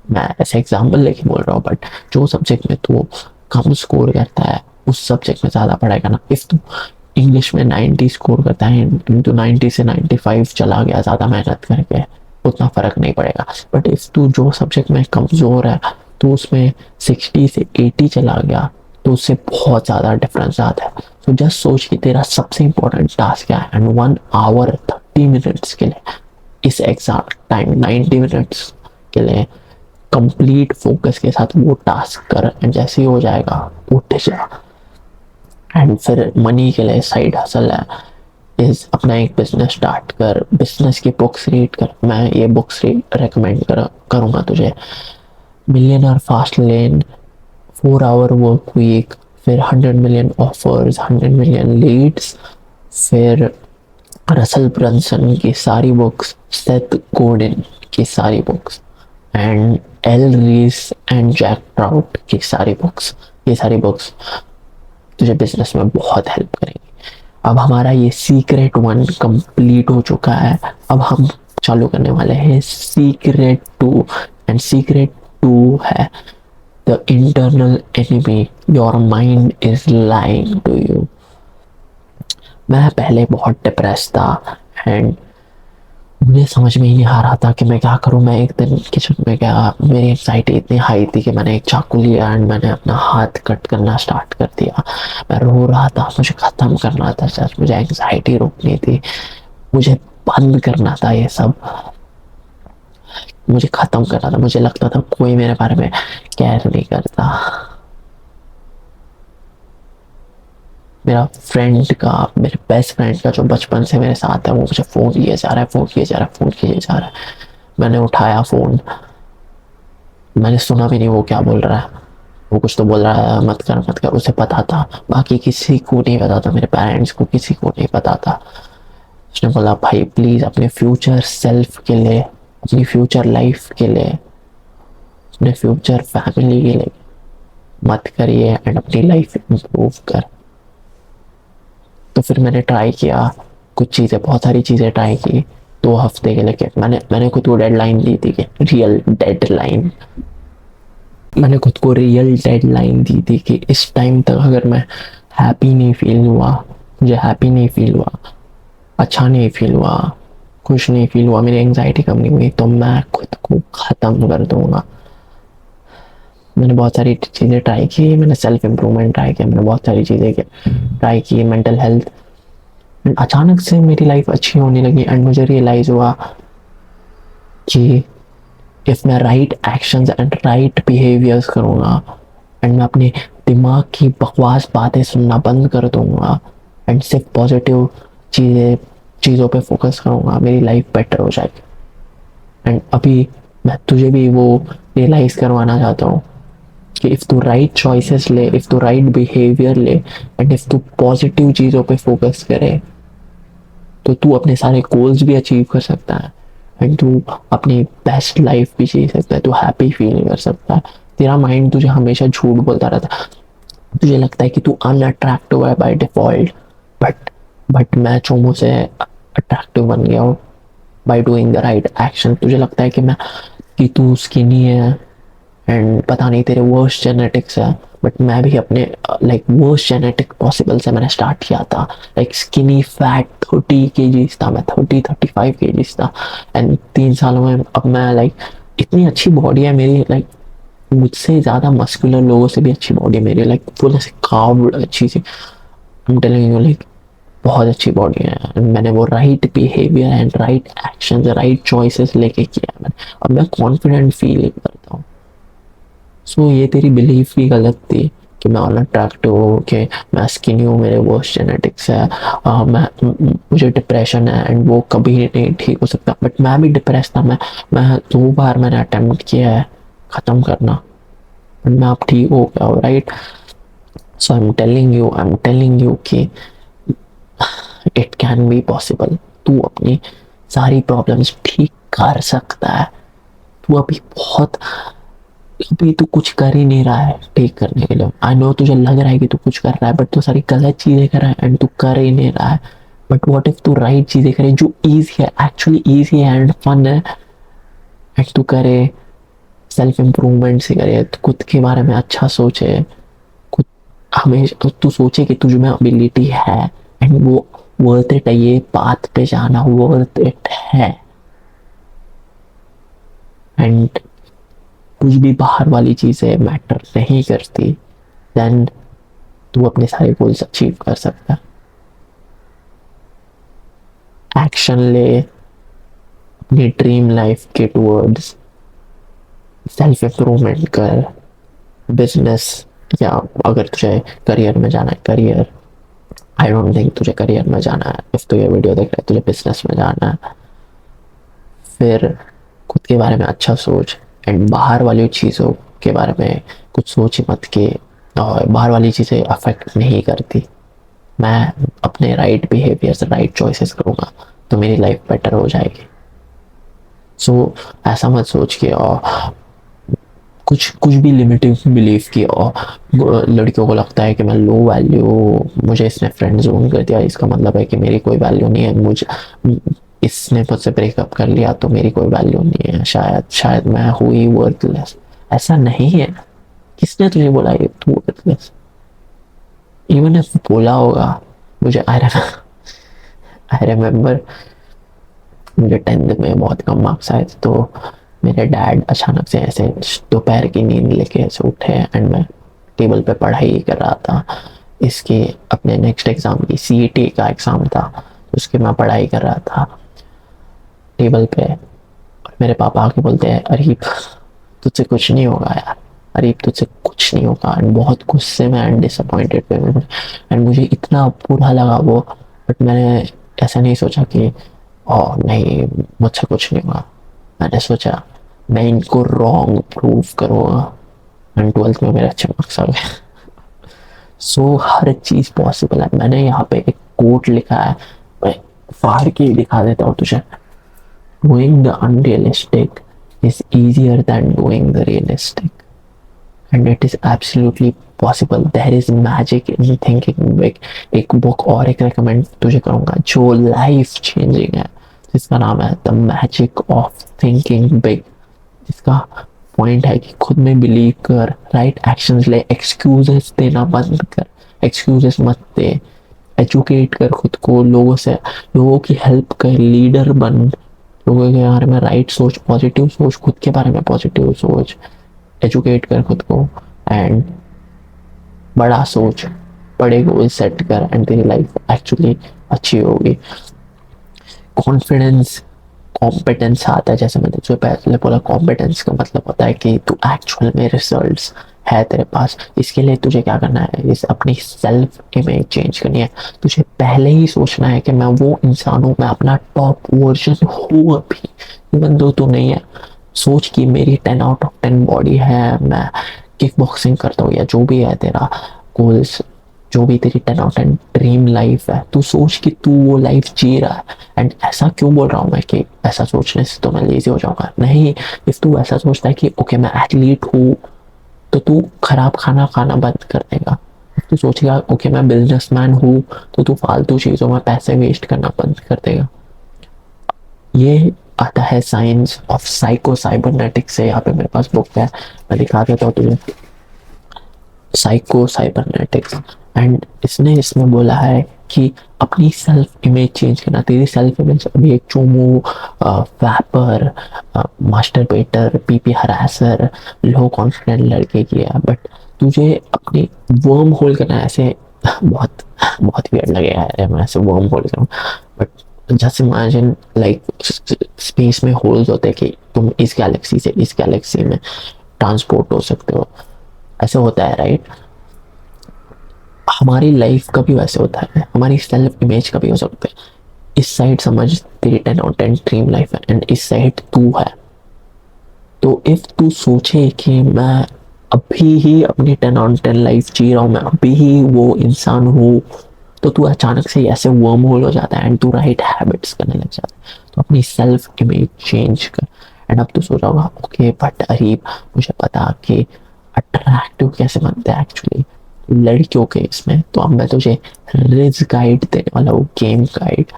मैं ऐसे एग्जाम्पल लेके बोल रहा हूँ, बट जो सब्जेक्ट में तू कम स्कोर करता है उस सब्जेक्ट में ज़्यादा पढ़ाई करना। इफ़ तू इंग्लिश में 90 स्कोर करता है तो 90 से 95 चला गया ज़्यादा मेहनत करके, उतना फ़र्क नहीं पड़ेगा। बट इफ़ तू जो सब्जेक्ट में कमज़ोर है तो उसमें 60 से 80 चला गया तो उससे बहुत ज़्यादा डिफरेंस आता है। तो जस्ट सोच कि तेरा सबसे इम्पोर्टेंट टास्क क्या है एंड 1 आवर 30 मिनट्स के लिए इस एग्जाम टाइम 90 मिनट्स के लिए कंप्लीट फोकस के साथ वो टास्क कर। एंड जैसे ही हो जाएगा उठ जा। एंड फिर मनी के लिए साइड हसल है इज अपना एक बिजनेस स्टार्ट कर, बिजनेस की बुक्स रीड कर। मैं ये बुक्स रेकमेंड करूँगा तुझे। Millionaire fast lane, 4 hour work week, फिर 100 मिलियन ऑफर्स, 100 मिलियन लीड्स, फिर रसल ब्रंसन की सारी बुक्स, सेथ गोडिन की सारी books, and Al Ries and Jack Trout की सारी बुक्स। ये सारी बुक्स तुझे बिजनेस में बहुत हेल्प करेंगी। अब हमारा ये सीक्रेट 1 कंप्लीट हो चुका है। अब हम चालू करने वाले हैं सीक्रेट 2। एंड सीक्रेट 2 है the internal enemy, your mind is lying to you. मैं पहले बहुत डिप्रेस था एंड मुझे समझ में ही नहीं आ रहा था कि मैं क्या करूं। मैं एक दिन किचन में गया, मेरी एंग्जाइटी इतनी हाई थी कि मैंने एक चाकू लिया एंड मैंने अपना हाथ कट करना स्टार्ट कर दिया। मैं रो रहा था, मुझे ख़त्म करना था सर, मुझे एंग्जाइटी रोकनी थी, मुझे बंद करना था ये सब, मुझे ख़त्म करना था। मुझे लगता था कोई मेरे बारे में केयर नहीं करता। मेरा फ्रेंड का, मेरे बेस्ट फ्रेंड का जो बचपन से मेरे साथ है वो मुझे फ़ोन किए जा रहा है। मैंने उठाया फ़ोन, मैंने सुना भी नहीं वो क्या बोल रहा है। वो कुछ तो बोल रहा है मत कर, उसे पता था, बाकी किसी को नहीं पता था, मेरे पेरेंट्स को किसी को नहीं पता था। उसने बोला भाई प्लीज़ अपने फ्यूचर सेल्फ के लिए, अपनी फ्यूचर लाइफ के लिए, अपने फ्यूचर फैमिली के लिए मत करिए एंड अपनी लाइफ इम्प्रूव कर। तो फिर मैंने ट्राई किया कुछ चीज़ें, बहुत सारी चीज़ें ट्राई की 2 हफ्ते के लिए। मैंने खुद को डेडलाइन दी थी कि रियल डेडलाइन, मैंने खुद को रियल डेडलाइन दी थी कि इस टाइम तक अगर मैं हैप्पी नहीं फील हुआ, मुझे हैप्पी नहीं फील हुआ, अच्छा नहीं फील हुआ, खुश नहीं फील हुआ, मेरी एंग्जाइटी कम नहीं हुई, तो मैं खुद को ख़त्म कर दूंगा। मैंने बहुत सारी चीज़ें ट्राई की, मैंने सेल्फ इम्प्रूवमेंट ट्राई किया, मैंने बहुत सारी चीज़ें ट्राई की, मेंटल हेल्थ। अचानक से मेरी लाइफ अच्छी होने लगी एंड मुझे रियलाइज़ हुआ कि इफ़ मैं right actions and right behaviours करूँगा एंड मैं अपने दिमाग की बकवास बातें सुनना बंद कर दूँगा एंड सिर्फ पॉजिटिव चीज़ों पे फोकस करूँगा, मेरी लाइफ बेटर हो जाएगी। एंड अभी मैं तुझे भी वो रियलाइज़ करवाना चाहता हूँ कि इफ़ तू राइट चॉइसेस ले, इफ़ तू राइट बिहेवियर ले एंड इफ़ तू पॉजिटिव चीज़ों पे फोकस करे, तो तू अपने सारे गोल्स भी अचीव कर सकता है एंड तू अपनी बेस्ट लाइफ भी जी सकता है, तू हैप्पी फील कर सकता है। तेरा माइंड तुझे हमेशा झूठ बोलता रहता है, तुझे लगता है कि तू अनअट्रैक्टिव है बाय डिफॉल्ट, बट मैं चोमू से अट्रैक्टिव बन गया हूँ by doing the right action. तुझे लगता है कि तू स्किनी है एंड पता नहीं तेरे वर्स्ट जेनेटिक्स है, बट मैं भी अपने लाइक वर्स्ट जेनेटिक पॉसिबल से मैंने स्टार्ट किया था। लाइक स्किनी फैट 30 kg था मैं, 35 kg था एंड 3 सालों में अब मैं लाइक इतनी अच्छी बॉडी है मेरी, लाइक मुझसे ज़्यादा मस्कुलर लोगों से भी अच्छी बॉडी है मेरी, लाइक फुल ऐसे कार्ब्ड अच्छी सी। I am telling you, like बहुत अच्छी बॉडी है and मैंने वो right behaviour and right action right choices लेके किया है मैंने, अब मैं कॉन्फिडेंट फील करता हूँ। सो ये तेरी बिलीफ भी गलत थी कि मैं अनअट्रैक्टिव हूँ, कि मैं स्किनी हूँ, मेरे वर्स्ट जेनेटिक्स है, मुझे डिप्रेशन है एंड वो कभी नहीं ठीक हो सकता। बट मैं भी डिप्रेस था, मैं 2 बार मैंने अटेम्प्ट किया है ख़त्म करना, बट मैं अब ठीक हो गया हूँ, right. So I am telling you कि इट कैन बी पॉसिबल, तू अपनी सारी प्रॉब्लम्स ठीक कर सकता है। तू अभी तू कुछ कर ही नहीं रहा है ठीक करने के लिए। आई नो तुझे लग रहा है कि तू कुछ कर रहा है, बट तू सारी गलत चीज़ें कर रहा है एंड तू कर ही नहीं रहा है। बट व्हाट इफ तू राइट चीज़ें करे जो ईजी है, एक्चुअली ईजी है एंड फन है, एंड तू करे सेल्फ इम्प्रूवमेंट से करे, तू खुद के बारे में अच्छा सोचे, खुद हमेशा तू सोचे कि तुझ में एबिलिटी है एंड वो वर्थ इट है, ये पाथ पे जाना वर्थ इट है। एंड कुछ भी बाहर वाली चीज़ें मैटर नहीं करती, देन तू अपने सारे गोल्स अचीव कर सकता है। एक्शन ले अपनी ड्रीम लाइफ के टूवर्ड्स, सेल्फ इम्प्रूवमेंट कर, बिजनेस, या अगर तुझे करियर में जाना है करियर, आई डोंट थिंक तुझे करियर में जाना है, इफ तू ये वीडियो देख रहा है तुझे बिजनेस में जाना है। फिर खुद के बारे में अच्छा सोच एंड बाहर वाली चीज़ों के बारे में कुछ सोच ही मत के, और बाहर वाली चीज़ें अफेक्ट नहीं करती। मैं अपने राइट बिहेवियर से राइट चॉइसेस करूँगा तो मेरी लाइफ बेटर हो जाएगी। सो ऐसा मत सोच के और कुछ कुछ भी लिमिटिंग बिलीफ की, और लड़कियों को लगता है कि मैं लो वैल्यू, मुझे इसने फ्रेंड जोन कर दिया इसका मतलब है कि मेरी कोई वैल्यू नहीं है, मुझे इसने मुझसे ब्रेकअप कर लिया तो मेरी कोई वैल्यू नहीं है, शायद मैं हुई वर्थलेस। ऐसा नहीं है, किसने तुझे बोला ये तू वर्थलेस? इवन इफ बोला होगा, मुझे आई रिमेम्बर मुझे 10th में बहुत कम मार्क्स आए थे, तो मेरे डैड अचानक से ऐसे दोपहर की नींद लेके ऐसे उठे एंड मैं टेबल पे पढ़ाई कर रहा था, इसके अपने नेक्स्ट एग्ज़ाम की CET का एग्ज़ाम था, तो उसकी मैं पढ़ाई कर रहा था टेबल पे, और मेरे पापा आके बोलते हैं अरीब तुझसे कुछ नहीं होगा यार, अरीब तुझसे कुछ नहीं होगा। एंड बहुत गुस्से में एंड डिसअपॉइंटेड पे एंड मुझे इतना बुरा लगा वो, बट मैंने ऐसा नहीं सोचा कि ओह नहीं मुझसे कुछ नहीं होगा, मैंने सोचा मैं इनको रॉन्ग प्रूव करूँगा एंड 12th में मेरे अच्छे मार्क्स आ गए। सो हर चीज़ पॉसिबल है। मैंने यहाँ पे एक कोट लिखा है, मैं फाड़ के दिखा देता हूँ तुझे। Doing the unrealistic is easier than doing the realistic, and it is absolutely possible. There is magic in thinking big. एक बुक और एक recommend तुझे करूँगा जो life changing है, जिसका नाम है The Magic of Thinking Big, जिसका पॉइंट है कि खुद में बिलीव कर, राइट एक्शंस ले, एक्सक्यूजेस देना बंद कर, एक्सक्यूजेस मत दे एजुकेट कर खुद को, लोगों से, लोगों की हेल्प कर, लीडर बन, लोगों के बारे में राइट सोच, पॉजिटिव सोच, खुद के बारे में पॉजिटिव सोच, एजुकेट कर खुद को एंड बड़ा सोच, बड़े गोल सेट कर एंड तेरी लाइफ एक्चुअली अच्छी होगी। कॉन्फिडेंस, कॉम्पिटेंस आता है, जैसे मैंने तुझे पहले बोला, कॉम्पिटेंस का मतलब होता है कि तू एक्चुअल में रिजल्ट्स है तेरे पास। इसके लिए तुझे क्या करना है, इस अपनी सेल्फ इमेज चेंज करनी है। तुझे पहले ही सोचना है कि मैं वो इंसान हूँ, मैं अपना टॉप वर्जन हूँ अभी, इवन दो तू नहीं है। सोच कि मेरी 10 आउट ऑफ 10 बॉडी है, मैं किक बॉक्सिंग करता हूँ, या जो भी है तेरा गोल्स, जो भी तेरी 10 आउट 10 ड्रीम लाइफ है, तू सोच कि तू वो लाइफ जी रहा है। एंड ऐसा क्यों बोल रहा हूँ मैं कि ऐसा सोचने से तो मैं लेजी हो जाऊंगा, नहीं। इफ तू ऐसा सोचता है कि ओके मैं एथलीट हूँ, तो तू खराब खाना खाना बंद कर देगा। तू सोचेगा ओके मैं बिजनेसमैन हूँ, तो तू फालतू चीज़ों में पैसे वेस्ट करना बंद कर देगा। ये आता है साइंस ऑफ साइको साइबरनेटिक्स से। यहाँ पे मेरे पास बुक है, मैं दिखा देता हूँ तुझे। साइको साइबरनेटिक्स, एंड इसने इसमें बोला है कि अपनी सेल्फ इमेज चेंज करना। तेरी सेल्फ इमेज अभी एक चोमू, वैपर, मास्टर बेटर, पीपी हरासर, लो कॉन्फिडेंट लड़के की है, बट तुझे अपनी वर्म होल करना है। ऐसे बहुत बहुत वियर्ड लगेगा यार मैं ऐसे वर्म होल करूँ, but just imagine like space में होल्स होते हैं कि तुम इस गैलेक्सी से इस गैलेक्सी में ट्रांसपोर्ट हो सकते हो, ऐसे होता है राइट। हमारी लाइफ का भी वैसे होता है, हमारी सेल्फ इमेज का भी हो सकता है। इस साइड समझ तेरी 10 आउट 10 ड्रीम लाइफ है एंड इस साइड तू है। तो इफ तू सोचे कि मैं अभी ही अपनी 10 आउट 10 लाइफ जी रहा हूँ, मैं अभी ही वो इंसान हूँ, तो तू अचानक से ऐसे वर्म होल हो जाता है एंड तू राइट हैबिट्स करने लग जाता है। तो अपनी सेल्फ इमेज चेंज कर। एंड अब तू सोच रहा होगा ओके बट अरीब, मुझे पता कि अट्रैक्टिव कैसे बनते हैं एक्चुअली लड़कियों के इसमें, तो अब मैं तुझे रिज गाइड देने वाला हूँ, गेम गाइड।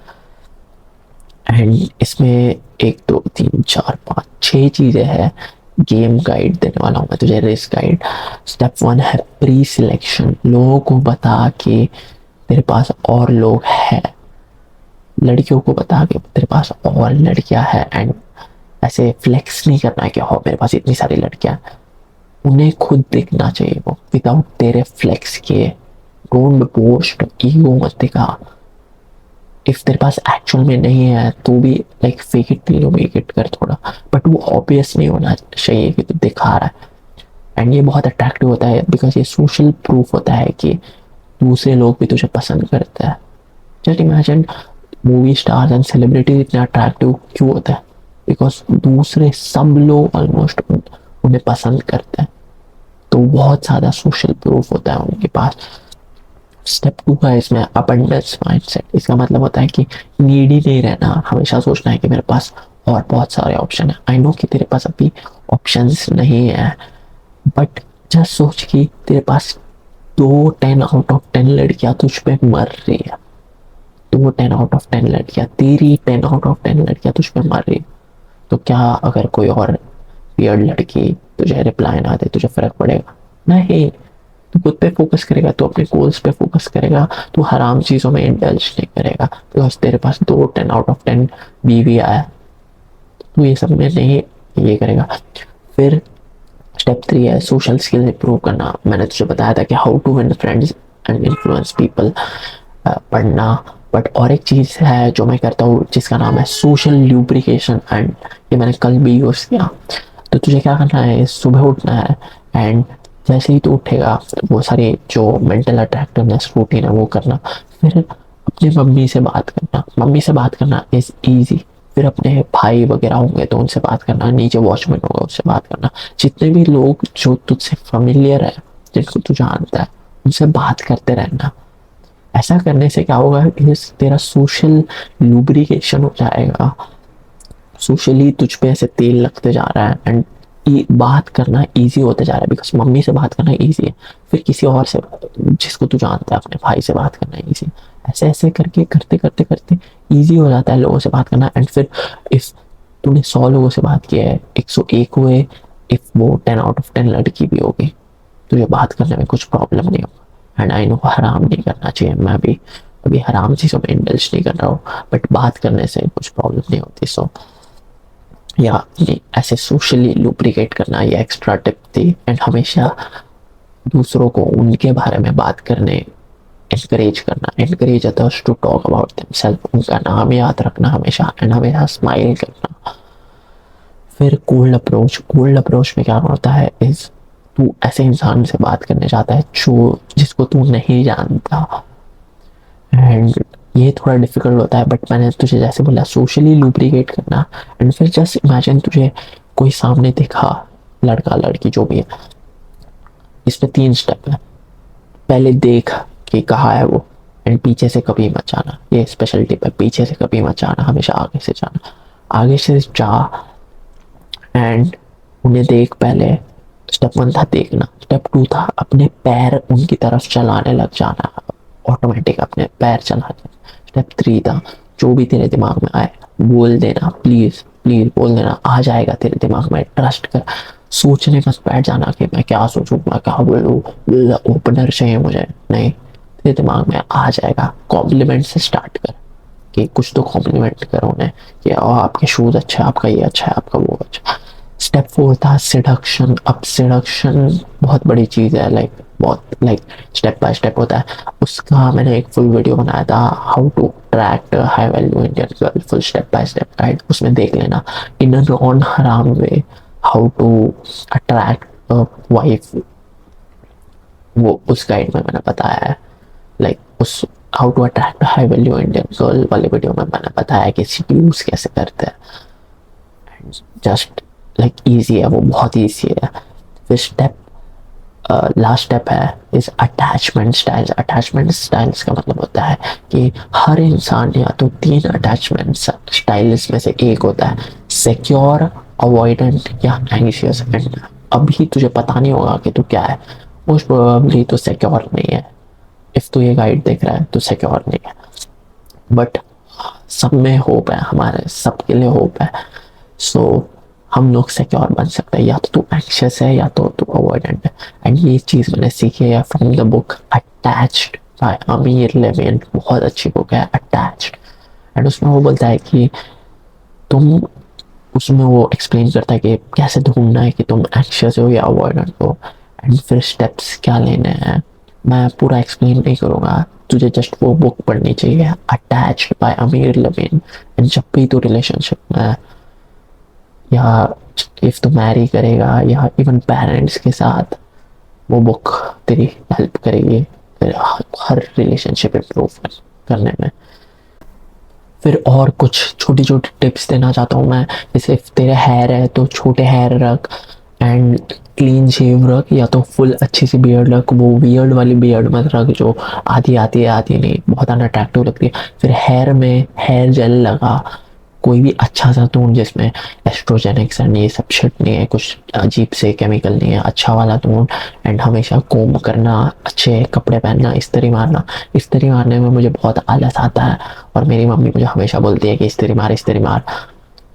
एंड इसमें 1 2 3 4 5 6 चीज़ें हैं। गेम गाइड देने वाला हूँ मैं तुझे, रिज गाइड। स्टेप 1 है प्री सिलेक्शन। लोगों को बता कि तेरे पास और लोग हैं, लड़कियों को बता के तेरे पास और लड़कियां हैं। एंड ऐसे फ्लेक्स नहीं करना है कि हो मेरे पास इतनी सारी लड़कियां, उन्हें खुद देखना चाहिए वो विदाउट तेरे फ्लेक्स के। डोंट बोस्ट, ईगो मत दिखा। इफ तेरे पास एक्चुअल में नहीं है तो भी like fake it till you make it कर थोड़ा, बट वो ऑब्वियस नहीं होना चाहिए कि तू दिखा रहा है। एंड ये बहुत अट्रैक्टिव होता है बिकॉज ये सोशल प्रूफ होता है कि दूसरे लोग भी तुझे पसंद करते हैं। Just imagine movie stars and celebrities इतने अट्रैक्टिव क्यों होते हैं, बिकॉज दूसरे सब लोग ऑलमोस्ट उन्हें पसंद करते हैं, तो बहुत ज़्यादा सोशल प्रूफ होता है उनके पास। स्टेप 2 है इसमें अबंडेंस माइंडसेट। इसका मतलब होता है कि नीडी नहीं रहना, हमेशा सोचना है कि मेरे पास और बहुत सारे ऑप्शन है। आई नो कि तेरे पास अभी ऑप्शंस नहीं है, बट जस्ट सोच कि तेरे पास 2 10 आउट 10 लड़कियां तुझ पे मर रही है, 2 10 आउट 10 लड़कियां, तेरी 10 आउट 10 लड़कियां तुझ पे मर रही है, तो क्या अगर कोई और वियर्ड लड़की तुझे रिप्लाई ना दे तुझे फर्क पड़ेगा? नहीं। तू खुद पे फोकस करेगा, तू अपने गोल्स पे फोकस करेगा, तू हराम चीज़ों में इंडल्ज नहीं करेगा, बिकॉज तेरे पास 2 10 आउट 10 बीवी आया, तू ये सब में नहीं ये करेगा। फिर स्टेप 3 है सोशल स्किल्स इंप्रूव करना। मैंने तुझे बताया था कि how to win friends and influence people, पढ़ना। बट और एक चीज़ है जो मैं करता हूँ जिसका नाम है सोशल ल्यूब्रिकेशन, एंड ये मैंने कल भी यूज़ किया। तो तुझे क्या करना है, सुबह उठना है एंड जैसे ही तू उठेगा वो सारी जो मेंटल अट्रैक्टिवनेस रूटीन है वो करना। फिर अपनी मम्मी से बात करना, मम्मी से बात करना इज़ ईजी। फिर अपने भाई वगैरह होंगे तो उनसे बात करना, नीचे वॉचमैन होगा उससे बात करना, जितने भी लोग जो तुझसे फेमिलियर है, जिनको तू जानता है, उनसे बात करते रहना। ऐसा करने से क्या होगा कि तेरा सोशल लुब्रिकेशन हो जाएगा, सोशली तुझ पे ऐसे तेल लगते जा रहा है एंड बात करना इजी होता जा रहा है, बिकॉज मम्मी से बात करना इजी है, फिर किसी और से जिसको तू जानता है अपने भाई से बात करना इजी। ऐसे ऐसे करके करते करते करते इजी हो जाता है लोगों से बात करना। एंड फिर इफ तूने 100 लोगों से बात किया है, 101 हुए, इफ वो 10 आउट 10 लड़की भी होगी, तुझे बात करने में कुछ प्रॉब्लम नहीं होगा। एंड आई नो हराम नहीं करना चाहिए, मैं भी कभी हराम चीज़ों में इंडल्ज नहीं कर रहा हो, बट बात करने से कुछ प्रॉब्लम नहीं होती। सो या नहीं, ऐसे सोशली लुब्रिकेट करना ये एक्स्ट्रा टिप थी। एंड हमेशा दूसरों को उनके बारे में बात करने एनकरेज करना, encourage others to talk about themselves, उनका नाम याद रखना हमेशा, एंड हमेशा स्माइल करना। फिर कोल्ड अप्रोच में क्या होता है इज तू ऐसे इंसान से बात करने जाता है जो जिसको तू नहीं जानता, एंड ये थोड़ा डिफिकल्ट होता है, बट मैंने तुझे जैसे बोला सोशली लुब्रिकेट करना। एंड फिर जस्ट इमेजिन तुझे कोई सामने दिखा, लड़का लड़की जो भी है, इसमें 3 स्टेप है। पहले देख कि कहाँ है वो, एंड पीछे से कभी मत जाना, ये स्पेशल टिप है, पीछे से कभी मत जाना, हमेशा आगे से जाना। आगे से जा एंड उन्हें देख पहले। स्टेप 1 था देखना। स्टेप 2 था अपने पैर उनकी तरफ चलाने लग जाना, ऑटोमेटिक अपने पैर चलाने। स्टेप 3 था जो भी तेरे दिमाग में आए बोल देना, प्लीज प्लीज बोल देना, आ जाएगा तेरे दिमाग में, ट्रस्ट कर। सोचने मत बैठ जाना कि मैं क्या सोचूं, मैं क्या बोलूं, ओपनर चाहिए मुझे, नहीं, तेरे दिमाग में आ जाएगा। कॉम्प्लीमेंट से स्टार्ट कर कि कुछ तो कॉम्प्लीमेंट करो उन्हें कि आपके शूज अच्छा है, आपका ये अच्छा है, आपका वो अच्छा। स्टेप 4 था सिडक्शन। अब सिडक्शन बहुत बड़ी चीज़ है, बहुत स्टेप बाय स्टेप होता है। उसका मैंने एक फुल वीडियो बनाया था, how to attract high value Indian girl, full step by step guide, उसमें देख लेना। इन अ नॉन हराम way how to attract wife, वो उस गाइड में मैंने बताया है। उस how to attract high value Indian girl वाले वीडियो में मैंने बताया कि सीड्यूस कैसे करते हैं। जस्ट ईजी है वो, बहुत ईजी है। फिर स्टेप लास्ट स्टेप है इस अटैचमेंट स्टाइल्स। अटैचमेंट स्टाइल्स का मतलब होता है कि हर इंसान या तो 3 अटैचमेंट स्टाइल्स में से एक होता है, सिक्योर, अवॉइडेंट या एंग्शियस। एंड अभी तुझे पता नहीं होगा कि तू क्या है, मोस्ट प्रोबेबली तो सिक्योर नहीं है। इफ तू ये गाइड देख रहा है तो सिक्योर नहीं है, बट सब में होप है, हमारे सबके लिए होप है। सो हम लोग सिक्योर बन सकते हैं, या तो तू एंग्शियस है या तो तू अवॉइडेंट है। एंड ये चीज़ मैंने सीखी है from the book attached by Amir Levine. बहुत अच्छी बुक है अटैच्ड। एंड उसमें वो बोलता है कि तुम, उसमें वो एक्सप्लेन करता है कि कैसे ढूंढना है कि तुम एंग्शियस हो या अवॉइडेंट हो, एंड फिर स्टेप्स क्या लेने हैं। मैं पूरा एक्सप्लेन नहीं करूँगा, तुझे जस्ट वो बुक पढ़नी चाहिए, attached by Amir Levine. And जब भी तू रिलेशनशिप में या इफ तो मैरी करेगा या इवन पेरेंट्स के साथ, वो बुक तेरी हेल्प करेगी हर रिलेशनशिप इम्प्रूव करने में। फिर और कुछ छोटी छोटी टिप्स देना चाहता हूँ मैं, जैसे तेरे हेयर है तो छोटे हेयर रख, एंड क्लीन शेव रख, या तो फुल अच्छी सी बियर्ड रख। वो वियर्ड वाली बियर्ड मत रख जो आधी आती है आधी नहीं, बहुत अनअट्रैक्टिव लगती है। फिर हेयर में हेयर जेल लगा, कोई भी अच्छा सा टोन जिसमें एस्ट्रोजेनिक्स एंड ये सब शिट नहीं है, कुछ अजीब से केमिकल नहीं है, अच्छा वाला टोन। एंड हमेशा कोम करना, अच्छे कपड़े पहनना, इस्त्री मारना। इस्त्री मारने में मुझे बहुत आलस आता है और मेरी मम्मी मुझे हमेशा बोलती है कि इस्त्री मार इस्त्री मार।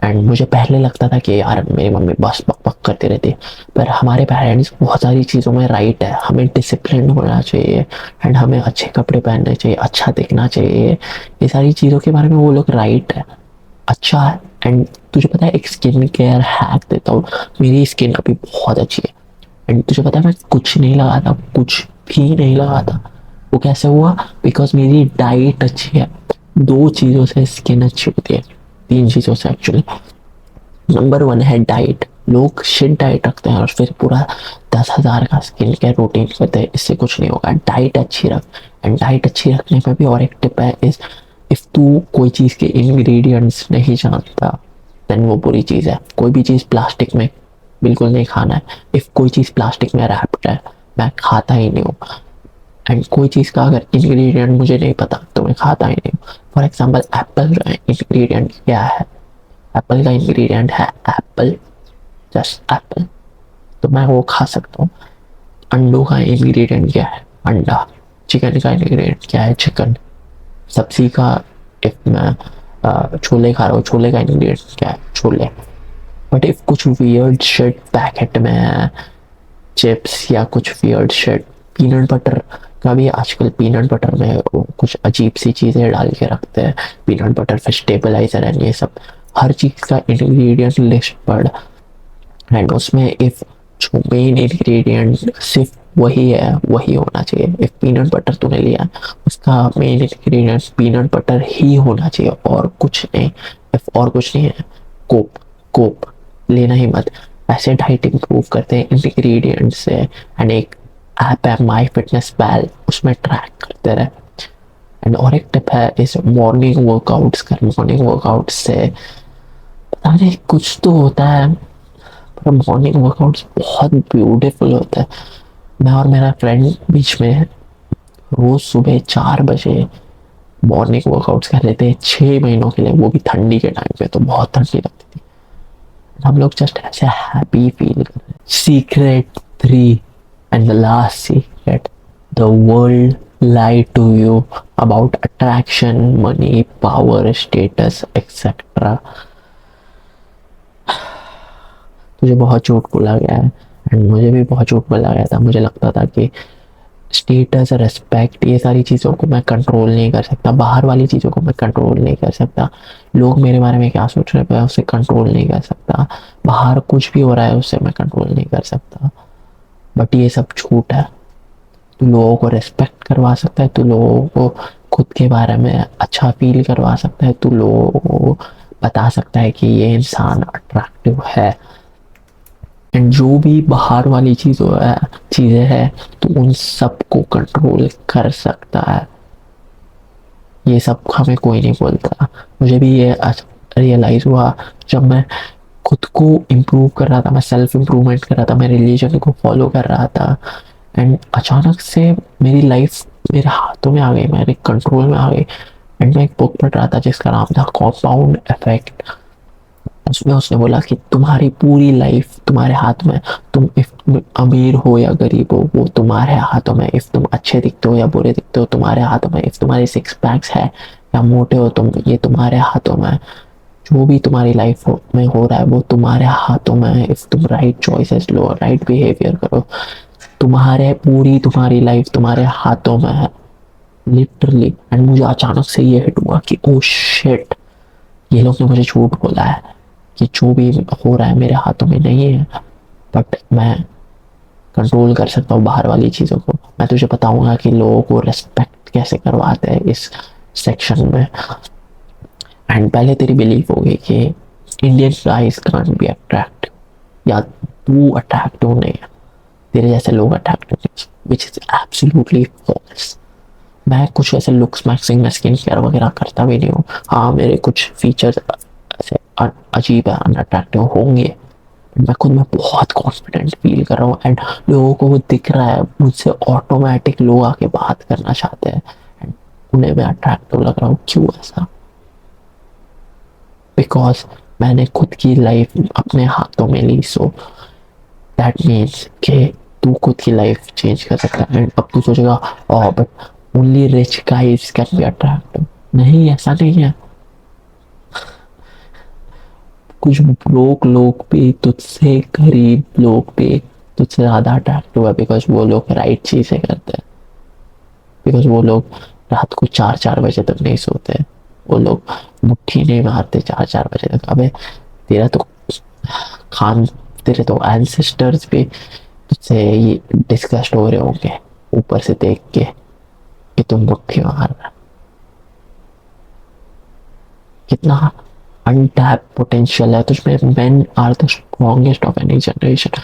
एंड मुझे पहले लगता था कि यार मेरी मम्मी बस बक बक करती रहती है, पर हमारे पेरेंट्स बहुत सारी चीज़ों में राइट है। हमें डिसिप्लिन होना चाहिए एंड हमें अच्छे कपड़े पहनने चाहिए, अच्छा दिखना चाहिए, ये सारी चीज़ों के बारे में वो लोग राइट है, अच्छा है। एंड तुझे पता है एक स्किन केयर हैक देता हूँ, मेरी स्किन अभी बहुत अच्छी है। एंड तुझे पता है मैं कुछ नहीं लगाता, कुछ भी नहीं लगाता। वो कैसे हुआ? बिकॉज मेरी डाइट अच्छी है। 2 चीज़ों से स्किन अच्छी होती है, 3 चीज़ों से एक्चुअली। नंबर 1 है डाइट। लोग शिट डाइट रखते हैं और फिर पूरा 10,000 का स्किन केयर रूटीन करते हैं, इससे कुछ नहीं होगा। डाइट अच्छी रख। एंड डाइट अच्छी रखने में भी और एक टिप है इस, इफ तू कोई चीज़ के इंग्रेडिएंट्स नहीं जानता देन वो बुरी चीज़ है। कोई भी चीज़ प्लास्टिक में बिल्कुल नहीं खाना है। इफ कोई चीज़ प्लास्टिक में रैप्ड है मैं खाता ही नहीं हूँ। एंड कोई चीज़ का अगर इंग्रेडिएंट मुझे नहीं पता तो मैं खाता ही नहीं हूँ। फॉर एग्जाम्पल एप्पल का इंग्रेडिएंट क्या है? एप्पल का इंग्रेडिएंट है एप्पल, जस्ट एप्पल, तो मैं वो खा सकता हूँ। अंडों का इंग्रेडिएंट क्या है? अंडा। चिकन का इंग्रेडिएंट क्या है? चिकन। सब्जी का, इफ मैं छोले खा रहा हूँ, छोले का इंग्रेडिएंट क्या है? छोले। बट इफ कुछ वियर्ड शिट पैकेट में है, चिप्स या कुछ वियर्ड शिट, पीनट बटर कभी आजकल पीनट बटर में वो कुछ अजीब सी चीज़ें डाल के रखते हैं, पीनट बटर फिर स्टेबलाइजर एंड ये सब, हर चीज़ का इंग्रेडिएंट लिस्ट पढ़। एंड उसमें इफ जो मेन इंग्रेडिएंट सिर्फ वही है वही होना चाहिए। इफ पीनट बटर तूने लिया उसका मेन इंग्रेडिएंट पीनट बटर ही होना चाहिए और कुछ नहीं। इफ और कुछ नहीं है, कोक कोक लेना ही मत। ऐसे डाइट इंप्रूव करते हैं इंग्रेडिएंट से। एंड एक ऐप है माई फिटनेस पैल, उसमें ट्रैक करते रहे। एंड और एक टिप है इस मॉर्निंग वर्कआउट्स कर। मॉर्निंग वर्कआउट से पता नहीं कुछ तो होता है, पर मॉर्निंग वर्कआउट्स बहुत ब्यूटीफुल होता है। मैं और मेरा फ्रेंड बीच में रोज सुबह 4 बजे मॉर्निंग वर्कआउट्स कर रहे थे 6 महीनों के लिए, वो भी ठंडी के टाइम पे, तो बहुत ठंडी लगती थी। हम लोग जस्ट ऐसे हैप्पी फील कर रहे। Secret 3 and the last secret, the world lie to you about attraction, money, power, status, etc. तुझे बहुत झूठ बोला गया है एंड मुझे भी बहुत झूठ बोला गया था। मुझे लगता था कि स्टेटस, रेस्पेक्ट, ये सारी चीज़ों को मैं कंट्रोल नहीं कर सकता, बाहर वाली चीज़ों को मैं कंट्रोल नहीं कर सकता, लोग मेरे बारे में क्या सोच रहे हैं मैं उसे कंट्रोल नहीं कर सकता, बाहर कुछ भी हो रहा है उससे मैं कंट्रोल नहीं कर सकता। बट ये सब झूठ है। तू लोगों को रेस्पेक्ट करवा सकता है, तू लोगों को खुद के बारे में अच्छा फील करवा सकता है, तू लोगों को बता सकता है कि ये इंसान अट्रैक्टिव है। एंड जो भी बाहर वाली चीज़ें हैं तो उन सब को कंट्रोल कर सकता है। ये सब हमें कोई नहीं बोलता। मुझे भी ये रियलाइज़ हुआ जब मैं खुद को इम्प्रूव कर रहा था, मैं सेल्फ इम्प्रूवमेंट कर रहा था, मैं रिलीजन को फॉलो कर रहा था। एंड अचानक से मेरी लाइफ मेरे हाथों में आ गई, मेरे कंट्रोल में आ गई। एंड मैं एक बुक पढ़ रहा था जिसका नाम था कॉम्पाउंड इफेक्ट। उसमें उसने बोला कि तुम्हारी पूरी लाइफ तुम्हारे हाथ में, तुम इफ अमीर हो या गरीब हो वो तुम्हारे हाथों में, इफ तुम अच्छे दिखते हो या बुरे दिखते हो तुम्हारे हाथों में, इफ तुम्हारे 6 पैक्स है या मोटे हो तुम, ये तुम्हारे हाथों में। जो भी तुम्हारी लाइफ में हो रहा है वो तुम्हारे हाथों में है। इफ तुम राइट चॉइसेस लो, राइट बिहेवियर करो, तुम्हारी लाइफ तुम्हारे हाथों में है, लिटरली। एंड मुझे अचानक से ये हिट हुआ कि ओ शिट, ये लोग ने मुझे झूठ बोला है कि जो भी हो रहा है मेरे हाथों में नहीं है, बट मैं कंट्रोल कर सकता हूँ बाहर वाली चीज़ों को। मैं तुझे बताऊंगा कि लोगों को रेस्पेक्ट कैसे करवाते हैं इस सेक्शन में। एंड पहले तेरी बिलीफ होगी कि Indian guys can't be attractive, या तू अट्रैक्टिव नहीं है, तेरे जैसे लोग अट्रैक्टिव नहीं, विच इज एब्सोल्युटली फॉल्स। मैं कुछ ऐसे लुक्स मैक्सिंग में स्किन केयर वगैरह करता भी नहीं हूँ। हाँ, मेरे कुछ फीचर्स ऐसे अजीब है, अनअट्रैक्टिव होंगे, बट मैं खुद में बहुत कॉन्फिडेंट फील कर रहा हूँ। एंड लोगों को वो दिख रहा है, मुझसे ऑटोमेटिक लोग आके बात करना चाहते हैं एंड उन्हें मैं अट्रैक्टिव लग रहा हूँ। क्यों ऐसा? बिकॉज मैंने खुद की लाइफ अपने हाथों में ली। सो दैट मीन्स कि तू खुद की लाइफ चेंज कर सकता है। एंड अब तू सोचेगा oh but only rich guys can be attractive. नहीं, ऐसा नहीं है। कुछ ब्रोक लोग भी, तुझसे गरीब लोग भी तुझसे ज़्यादा अट्रैक्टिव है, बिकॉज वो लोग राइट चीज़ें करते हैं, बिकॉज वो लोग रात को 4-4 बजे तक नहीं सोते, वो लोग मुट्ठी नहीं मारते 4-4 बजे तक। अबे तेरा तो खान, तेरे तो एंसेस्टर्स भी तुझसे ये डिस्कस्ट हो रहे होंगे ऊपर से देख के कि तुम मुट्ठी मार रहा है। कितना अनटैप पोटेंशियल है तुझमें। Men are the strongest of any generation.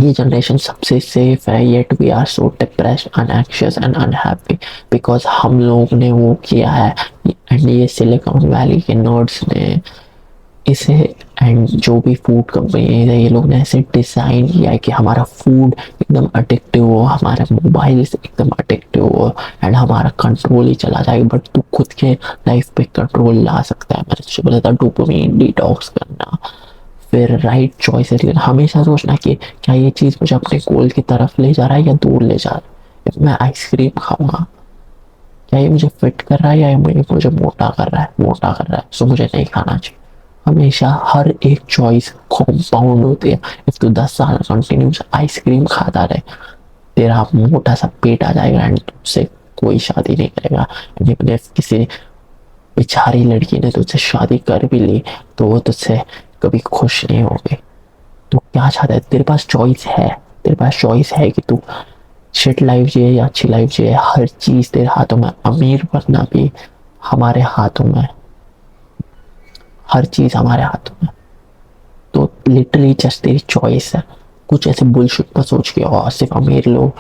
ये जनरेशन सबसे सेफ है, yet we are so depressed, anxious and unhappy, because हम लोग ने वो किया है। एंड ये सिलिकॉन वैली के नर्ड्स ने इसे, एंड जो भी फूड कंपनी है ये लोग ने ऐसे डिज़ाइन किया है कि हमारा फूड एकदम अडिक्टिव हो, हमारा मोबाइल एकदम अडिक्टिव हो एंड हमारा कंट्रोल ही चला जाए। बट तू खुद के लाइफ पे कंट्रोल ला सकता है। मैंने तुझे बोला था डोपामाइन डिटॉक्स करना, फिर राइट चॉइसेस लेना। हमेशा सोचना कि क्या ये चीज़ मुझे अपने गोल की तरफ ले जा रहा है या दूर ले जा रहा है। मैं आइसक्रीम खाऊंगा, क्या ये मुझे फिट कर रहा है या मुझे मोटा कर रहा है? मोटा कर रहा है, सो मुझे नहीं खाना चाहिए। हमेशा हर एक चॉइस कॉम्पाउंड होती है। इफ तू 10 साल कंटिन्यूस आइसक्रीम खाता रहे तेरा मोटा सा पेट आ जाएगा एंड तुझसे कोई शादी नहीं करेगा। लेकिन if किसी बेचारी लड़की ने तुझसे शादी कर भी ली तो वो तुझसे कभी खुश नहीं होगी। तो क्या चाहता है, तेरे पास चॉइस है, तेरे पास चॉइस है कि तू शिट लाइफ जिए या अच्छी लाइफ जिए। हर चीज तेरे हाथों में, अमीर बनना भी हमारे हाथों में, हर चीज हमारे हाथों में। तो लिटरली जस्ट तेरी चॉइस है। कुछ ऐसे बुलशिट मत सोच के और सिर्फ अमीर लोग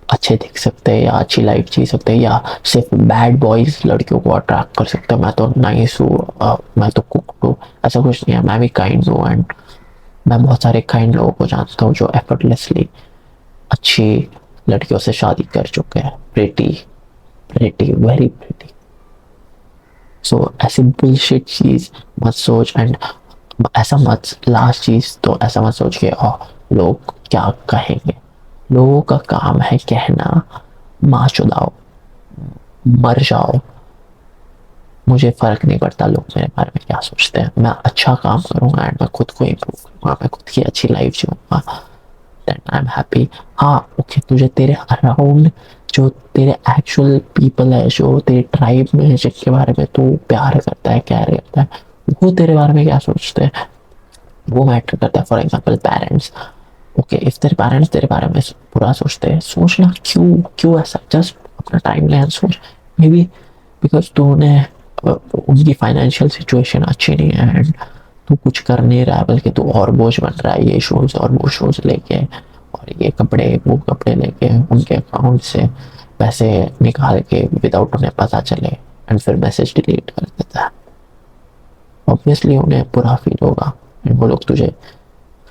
अच्छे दिख सकते हैं या अच्छी लाइफ जी सकते हैं या सिर्फ बैड बॉयज लड़कियों को अट्रैक्ट कर सकते हैं। मैं तो नाइस हूँ, मैं तो कुक हूँ, ऐसा कुछ नहीं है। मैं भी काइंड हूँ एंड मैं बहुत सारे काइंड लोगों को जानता हूँ जो एफर्टलेसली अच्छी लड़कियों से शादी कर चुके हैं। Pretty pretty very pretty. So ऐसी बुलशिट चीज मत सोच एंड ऐसा मत, लास्ट चीज तो ऐसा मत सोच के लोग क्या कहेंगे। लोगों का काम है कहना माँ चुदाओ, मर जाओ, मुझे फर्क नहीं पड़ता लोग मेरे बारे में क्या सोचते हैं। मैं अच्छा काम करूंगा एंड मैं खुद को इम्प्रूव करूंगा, मैं खुद की अच्छी लाइफ जीऊंगा, देन आई एम हैप्पी। हाँ ओके, तुझे तेरे अराउंड जो तेरे एक्चुअल पीपल है, जो तेरे ट्राइब में है, जिनके बारे में तू प्यार करता है, केयर करता है, वो तेरे बारे में क्या सोचते हैं वो मैटर करता है। For example parents, okay if तेरे पेरेंट्स तेरे बारे में बुरा सोचते हैं, सोचना क्यों, क्यों ऐसा, जस्ट अपना टाइम ले एंड सोच। मे बी बिकॉज तूने उनकी फाइनेंशियल सिचुएशन अच्छी नहीं है एंड तू कुछ कर नहीं रहा है, बल्कि तू और बोझ बन रहा है, ये शूज और वो शूज लेके और ये कपड़े वो कपड़े लेके उनके अकाउंट से पैसे निकाल के विदाउट उन्हें पता चले एंड फिर मैसेज डिलीट कर देता है। ऑब्वियसली उन्हें बुरा फील होगा एंड वो लोग तुझे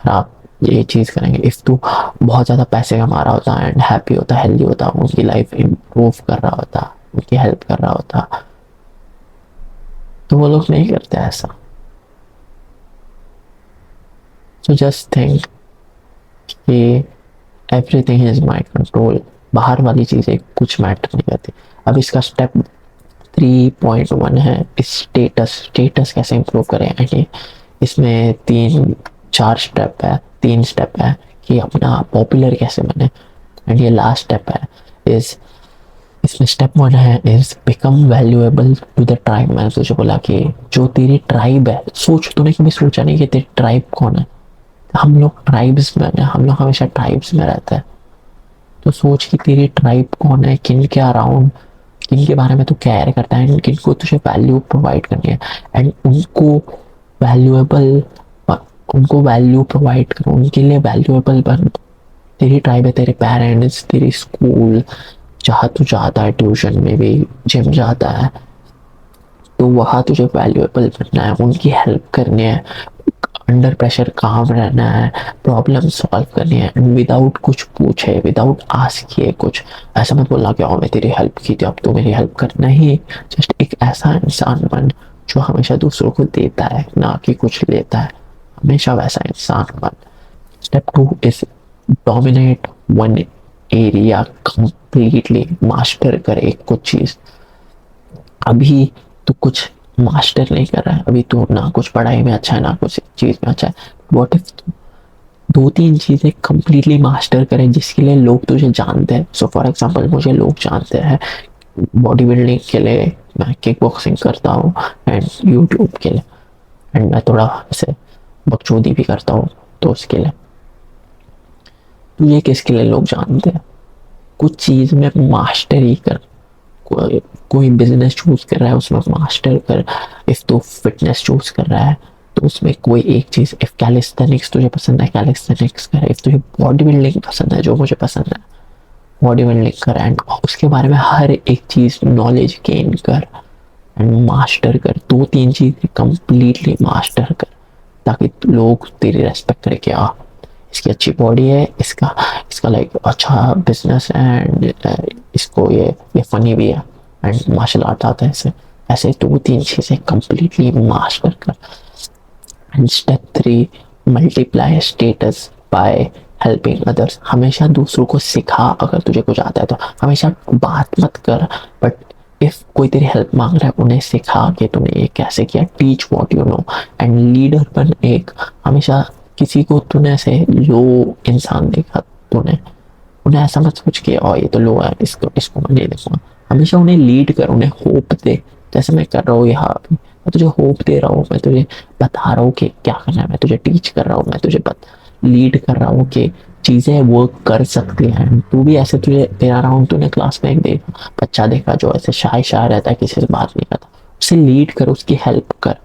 खराब ये चीज़ करेंगे। इफ़ तू बहुत ज़्यादा पैसे कमा रहा होता एंड हैप्पी होता, हेल्दी होता, उनकी लाइफ इम्प्रूव कर रहा होता, उनकी हेल्प कर रहा होता, तो वो लोग नहीं करते ऐसा। सो जस्ट थिंक कि एवरीथिंग इज माई कंट्रोल, बाहर वाली चीज़ें कुछ मैटर नहीं करती। अब इसका स्टेप 3.1 है स्टेटस। स्टेटस कैसे इम्प्रूव करें एंड इसमें 3 स्टेप है कि अपना पॉपुलर कैसे बने एंड ये लास्ट स्टेप है इज, इसमें स्टेप 1 है is become valuable to the tribe. मैंने तुझे बोला कि जो तेरी ट्राइब है, सोच, तूने कभी सोचा नहीं कि तेरी ट्राइब कौन है। हम लोग ट्राइब्स में हैं, हम लोग हमेशा ट्राइब्स में रहते हैं। तो सोच कि तेरी ट्राइब कौन है, किन के अराउंड, किन के बारे में तू केयर करता है एंड किनको तुझे वैल्यू प्रोवाइड करनी है एंड वैल्यूएबल उनको वैल्यू प्रोवाइड करो, उनके लिए वैल्यूएबल बन। तेरी ट्राइब है, तेरे पेरेंट्स, तेरी स्कूल, जहाँ तू जाता है, ट्यूशन में भी, जिम जाता है, तो वहाँ तुझे वैल्यूएबल बनना है, उनकी हेल्प करनी है, अंडर प्रेशर काम रहना है, प्रॉब्लम सॉल्व करनी है एंड विदाउट कुछ पूछे, विदाउट आस्क किए कुछ। ऐसा मत बोलना कि मैं तेरी हेल्प की थी अब तो मेरी हेल्प कर, नहीं। जस्ट एक ऐसा इंसान बन जो हमेशा दूसरों को देता है, ना कि कुछ लेता है, हमेशा वैसा इंसान बन। Step 2 is dominate one area completely, master करे कुछ चीज। अभी तो कुछ मास्टर नहीं कर रहा है, अभी तो ना कुछ पढ़ाई में अच्छा है ना कुछ चीज में अच्छा है। व्हाट इफ 2-3 चीजें कंप्लीटली मास्टर करें जिसके लिए लोग तुझे जानते हैं। सो फॉर एग्जांपल मुझे लोग जानते हैं बॉडी बिल्डिंग के लिए, मैं किक बॉक्सिंग करता हूँ एंड यूट्यूब के लिए एंड मैं थोड़ा ऐसे बकचोदी भी करता हूँ, तो उसके लिए। तो ये किसके लिए लोग जानते हैं, कुछ चीज में मास्टर ही कर। कोई बिजनेस चूज कर रहा है उसमें मास्टर कर। इफ तो फिटनेस चूज कर रहा है तो उसमें कोई एक चीज, इफ कैलिस्थेनिक्स तुझे पसंद है कैलिस्थेनिक्स कर, इफ तुझे बॉडी बिल्डिंग पसंद है जो मुझे पसंद है बॉडी बिल्डिंग कर एंड उसके बारे में हर एक चीज नॉलेज गेन कर एंड मास्टर कर। 2-3 चीज कंप्लीटली मास्टर कर ताकि लोग तेरी रेस्पेक्ट करें कि इसकी अच्छी बॉडी है, इसका इसका लाइक अच्छा बिजनेस है एंड इसको ये फनी भी है एंड मार्शल आर्ट आता है। ऐसे ऐसे 2-3 चीज़ें कंप्लीटली मास्टर कर। And step 3 multiply status by helping others. हमेशा दूसरों को सिखा, अगर तुझे कुछ आता है तो हमेशा बात मत कर, बट इफ कोई तेरी हेल्प मांग रहा है उन्हें सिखा कि तूने ये कैसे किया, teach what you know and leader बन एक। हमेशा किसी को तूने ऐसे लो इंसान देखा, तूने उन्हें ऐसा मत सोच के और ये तो लो है, इसको इसको मैं नहीं देखूंगा। हमेशा उन्हें लीड कर, उन्हें होप दे, जैसे मैं कर रहा हूँ यहाँ अभी। मैं तुझे होप दे रहा हूँ, मैं तुझे बता रहा हूँ कि क्या करना है, मैं तुझे टीच कर रहा हूँ, मैं तुझे लीड कर रहा हूँ कि चीजें वर्क कर सकती हैं। तू भी ऐसे, तुझे तेरा राउंड तूने क्लास में एक देखा बच्चा देखा जो ऐसे शाय शाय रहता है, किसी से बात नहीं करता, उसे लीड कर, उसकी हेल्प कर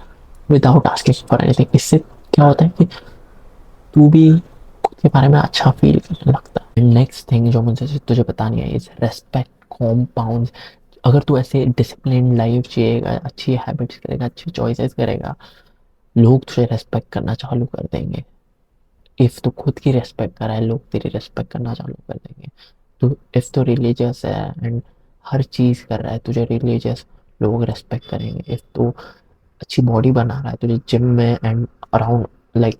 विदाउट आस्किंग फॉर एनीथिंग। इससे क्या होता है कि तू भी खुद के बारे में अच्छा फील करने लगता है। नेक्स्ट थिंग जो मुझे तुझे बतानी है इज रेस्पेक्ट कॉम्पाउंड। अगर तू ऐसे डिसिप्लिन लाइफ जिएगा, अच्छी हैबिट्स करेगा, अच्छी चॉइसेस करेगा, लोग तुझे रेस्पेक्ट करना चालू कर देंगे। इफ तू खुद की रेस्पेक्ट कर रहा है, लोग तेरी रेस्पेक्ट करना चालू कर देंगे। तो इफ तो रिलीजियस है एंड हर चीज कर रहा है, तुझे रिलीजियस, लोग रेस्पेक्ट करेंगे। इफ तू अच्छी बॉडी बना रहा है, तुझे जिम में एंड अराउंड लाइक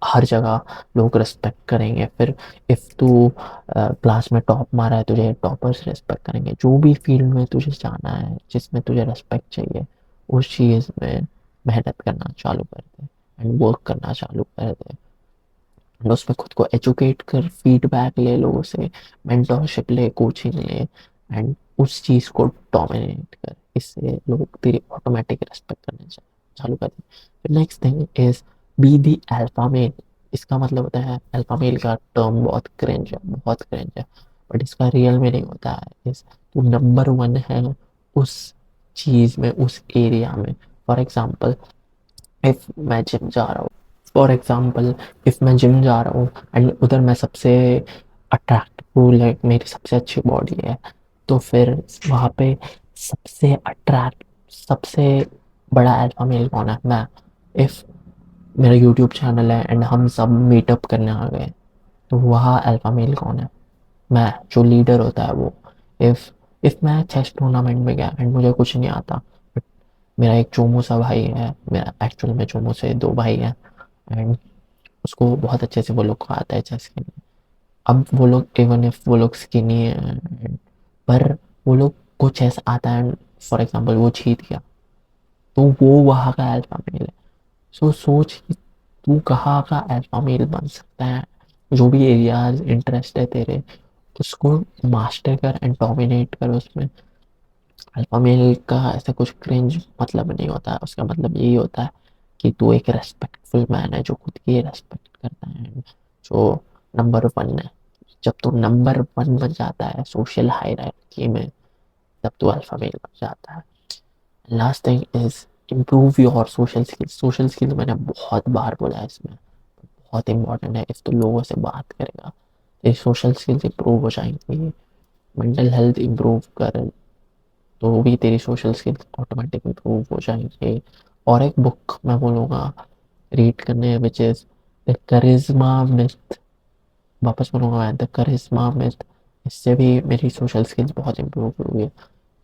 हर जगह लोग रिस्पेक्ट करेंगे। फिर इफ तू क्लास में टॉप मारा है, तुझे टॉपर्स रिस्पेक्ट करेंगे। जो भी फील्ड में तुझे जाना है, जिसमें तुझे रिस्पेक्ट चाहिए, उस चीज़ में मेहनत करना चालू कर दे एंड वर्क करना चालू कर दे। एंड उसमें खुद को एजुकेट कर, फीडबैक ले लोगों से, मेंटोरशिप ले, कोचिंग ले एंड उस चीज़ को डोमिनेट कर। इससे लोग तेरी ऑटोमेटिक रेस्पेक्ट करने चालू कर दें। फिर next thing is be the alpha male. इसका मतलब होता है, अल्फा मेल का टर्म बहुत क्रिंज है, बहुत क्रिंज है, बट इसका रियल मीनिंग होता है इस तू नंबर वन है उस चीज़ में, उस एरिया में। फॉर एग्जाम्पल, इफ मैं जिम जा रहा हूँ, फॉर एग्जाम्पल इफ मैं जिम जा रहा हूँ एंड उधर मैं सबसे अट्रैक्टिव, लाइक मेरी सबसे अच्छी बॉडी है, तो फिर वहाँ पे सबसे बड़ा अल्फा मेल कौन है? मैं। इफ मेरा यूट्यूब चैनल है एंड हम सब मीटअप करने आ गए, तो वहाँ अल्फा मेल कौन है? मैं, जो लीडर होता है वो। इफ इफ मैं चेस टूर्नामेंट में गया एंड मुझे कुछ नहीं आता, बट मेरा एक चोमू सा भाई है, मेरा एक्चुअल में चोमू से दो भाई हैं एंड उसको बहुत अच्छे से वो लोग को आता है चेस खेलने। अब वो लोग, इवन इफ वो लोग स्किनी है, पर वो लोग को चेस आता है, फॉर एग्जाम्पल वो जीत गया, तो वो वहाँ का अल्फा मेल है। सो सोच कि तू कहाँ का अल्फा मेल बन सकता है। जो भी एरियाज इंटरेस्ट है तेरे, उसको मास्टर कर एंड डोमिनेट कर उसमें। अल्फा मेल का ऐसा कुछ क्रिंज मतलब नहीं होता है, उसका मतलब यही होता है कि तू एक रेस्पेक्टफुल मैन है, जो खुद की रेस्पेक्ट करता है, जो नंबर वन है। जब तू नंबर वन बन जाता है सोशल हायरार्की में, तब तू अल्फा मेल बन जाता है। Last thing is improve your social skills. Social skills मैंने बहुत बार बोला है, इसमें बहुत इंपॉर्टेंट है। इफ तो लोगों से बात करेगा, तो सोशल स्किल्स इंप्रूव हो जाएंगे। मेंटल हेल्थ इंप्रूव कर, तो भी तेरी सोशल स्किल्स ऑटोमेटिक इंप्रूव हो जाएंगे। और एक बुक मैं बोलूँगा रीड करने, which is the charisma myth. वापस बोलूँगा मैं, द करिश्मा मिथ। इससे भी मेरी सोशल स्किल्स बहुत इंप्रूव हुई है।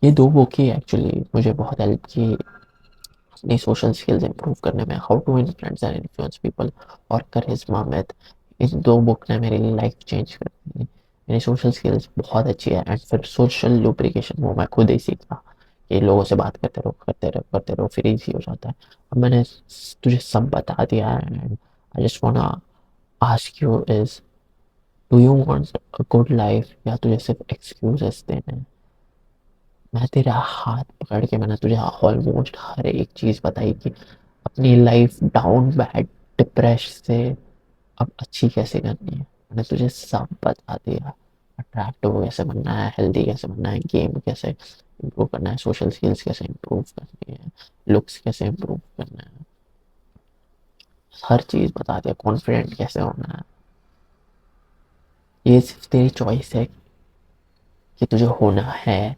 ये दो बुक ही एक्चुअली मुझे बहुत हेल्प की अपनी सोशल स्किल्स इंप्रूव करने में, how to influence and influence people और करिश्मा मेथ। इन दो बुक ने मेरी लाइफ चेंज कर दी। मेरी सोशल स्किल्स बहुत अच्छी है एंड फिर सोशल लुब्रिकेशन वो मैं खुद ही सीखा कि लोगों से बात करते रहो, करते रहो, करते रहो, फिर इजी हो जाता है। अब मैंने तुझे सब बता दिया है and I just वांना ask you is, do you want a good life या तुझे सिर्फ एक्सक्यूजेस देने हैं? मैं तेरा हाथ पकड़ के मैंने तुझे ऑलमोस्ट हर एक चीज बताई कि अपनी लाइफ डाउन बैड डिप्रेश से अब अच्छी कैसे करनी है। मैंने तुझे सब बता दिया, अट्रैक्टिव कैसे बनना है, हेल्दी कैसे बनना है, गेम कैसे इम्प्रूव करना है, सोशल स्किल्स कैसे इम्प्रूव करनी है, लुक्स कैसे इम्प्रूव करना है, हर चीज बता दिया, कॉन्फिडेंट कैसे होना है। ये सिर्फ तेरी चॉइस है कि तुझे होना है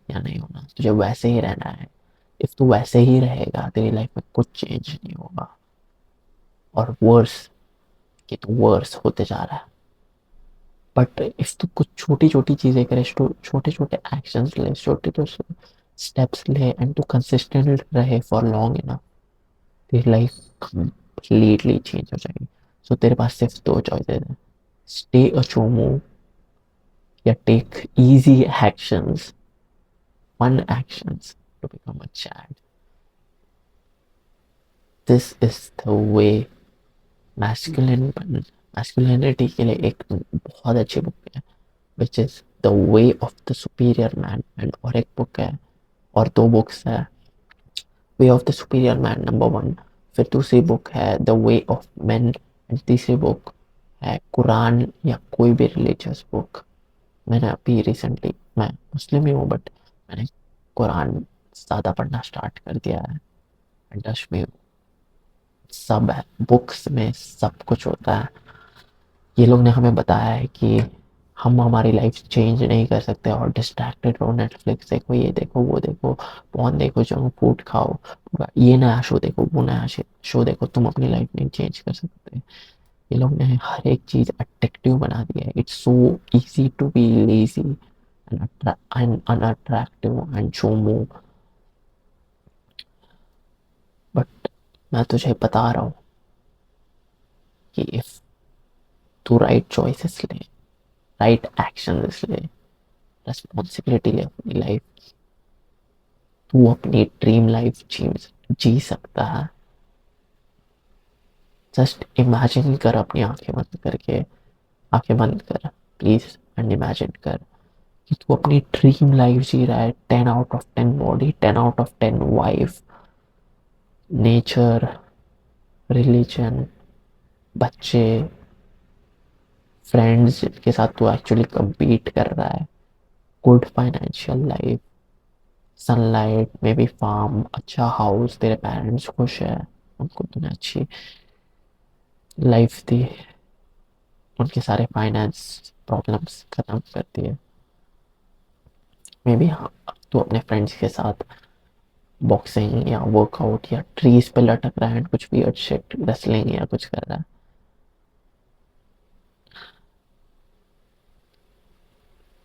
या नहीं होना, तुझे वैसे ही रहना है। इफ तू वैसे ही रहेगा, तेरी लाइफ में कुछ चेंज नहीं होगा, और वर्स कि तू वर्स होते जा रहा है। बट इफ तू कुछ छोटी छोटी चीजें करे, छोटे छोटे एक्शंस ले, छोटे छोटे स्टेप्स ले एंड तू कंसिस्टेंट रहे फॉर लॉन्ग इनफ, तेरी लाइफ कंप्लीटली चेंज हो जाएगी। सो तेरे पास सिर्फ दो चॉइसेस हैं, स्टे अ चोमू या take easy actions, fun actions to become a Chad. This is the way masculine masculinity के लिए एक बहुत अच्छी बुक है। Which is the way of the superior man and और एक बुक है और दो बुक्स है way of the superior man number 1 फिर दूसरी बुक है the way of man and तीसरी बुक है कुरान या कोई भी रिलीजियस बुक। मैंने अभी रिसेंटली मैं मुस्लिम ही हूँ बट मैंने कुरान ज़्यादा पढ़ना स्टार्ट कर दिया है एंड टच में सब है बुक्स में सब कुछ होता है। ये लोग ने हमें बताया है कि हम हमारी लाइफ चेंज नहीं कर सकते और डिस्ट्रैक्टेड रहो नेटफ्लिक्स देखो ये देखो वो देखो पॉन देखो जंक फूड खाओ ये नया शो देखो वो नया शो देखो तुम अपनी लाइफ नहीं चेंज कर सकते। ये लोग ने हर एक चीज़ अट्रैक्टिव बना दिया है। It's so easy to be lazy and unattractive and शोमो बट मैं तुझे बता रहा हूँ कि इफ तू राइट चॉइसेस ले राइट एक्शंस ले रेस्पॉन्सिबिलिटी ले अपनी लाइफ तू अपनी ड्रीम लाइफ जी सकता है। जस्ट इमेजिन कर अपनी आंखें बंद कर प्लीज एंड इमेजिन कर कि तू अपनी ड्रीम लाइफ जी रहा है 10 out of 10 body 10 out of 10 wife nature religion बच्चे फ्रेंड्स जिनके साथ तू एक्चुअली compete कर रहा है good financial life sunlight maybe farm अच्छा हाउस तेरे पेरेंट्स खुश है उनको तूने अच्छी लाइफ दी उनके सारे फाइनेंस प्रॉब्लम्स खत्म कर दिए मे बी हाँ तू अपने फ्रेंड्स के साथ बॉक्सिंग या वर्कआउट या ट्रीज पे लटक रहा है कुछ भी शिट रेसलिंग या कुछ कर रहा है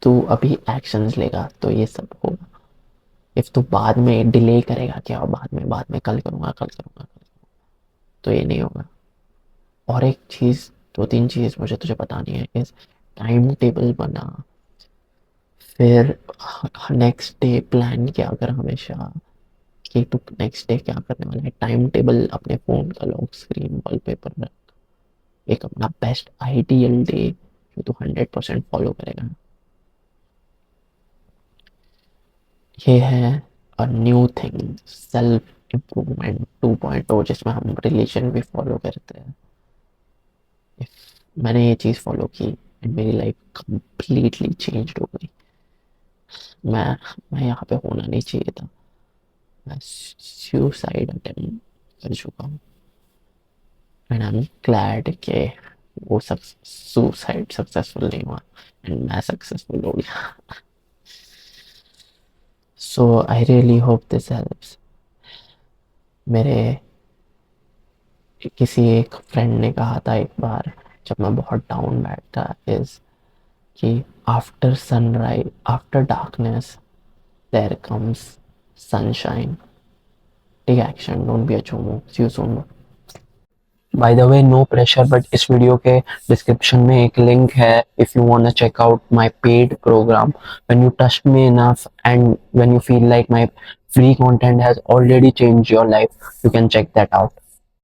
तू अभी एक्शंस लेगा तो ये सब होगा। इफ तू बाद में डिले करेगा क्या बाद में कल करूँगा तो ये नहीं होगा। और एक चीज़ 2-3 चीज़ मुझे तुझे बतानी है इस टाइम टेबल बना फिर नेक्स्ट डे प्लान किया अगर हमेशा कि तू नेक्स्ट डे क्या करने वाला है टाइम टेबल अपने फ़ोन का लॉक स्क्रीन वॉलपेपर रख एक अपना बेस्ट आइडियल डे जो तू 100% फॉलो करेगा। ये है a new thing self improvement 2.0 जिसमें हम रिलेशन भी फॉलो करते हैं। मैंने ये चीज़ फॉलो की एंड मेरी लाइफ कंप्लीटली चेंज हो गई। मैं मैं यहाँ पे होना नहीं चाहिए था। मैं सुसाइड अटेम्प्ट कर चुका हूँ एंड आई एम ग्लैड कि वो सुसाइड सक्सेसफुल नहीं हुआ एंड मैं सक्सेसफुल हो गया। So I really hope this helps. मेरे किसी एक फ्रेंड ने कहा था एक बार जब मैं बहुत डाउन बैठा इज कि after sunrise after darkness there comes sunshine take action don't be a चोमो see you soon. By the way no pressure but इस वीडियो के डिस्क्रिप्शन में एक लिंक है if you want to check out my paid program when you trust me enough and when you feel like my free content has already changed your life you can check that out।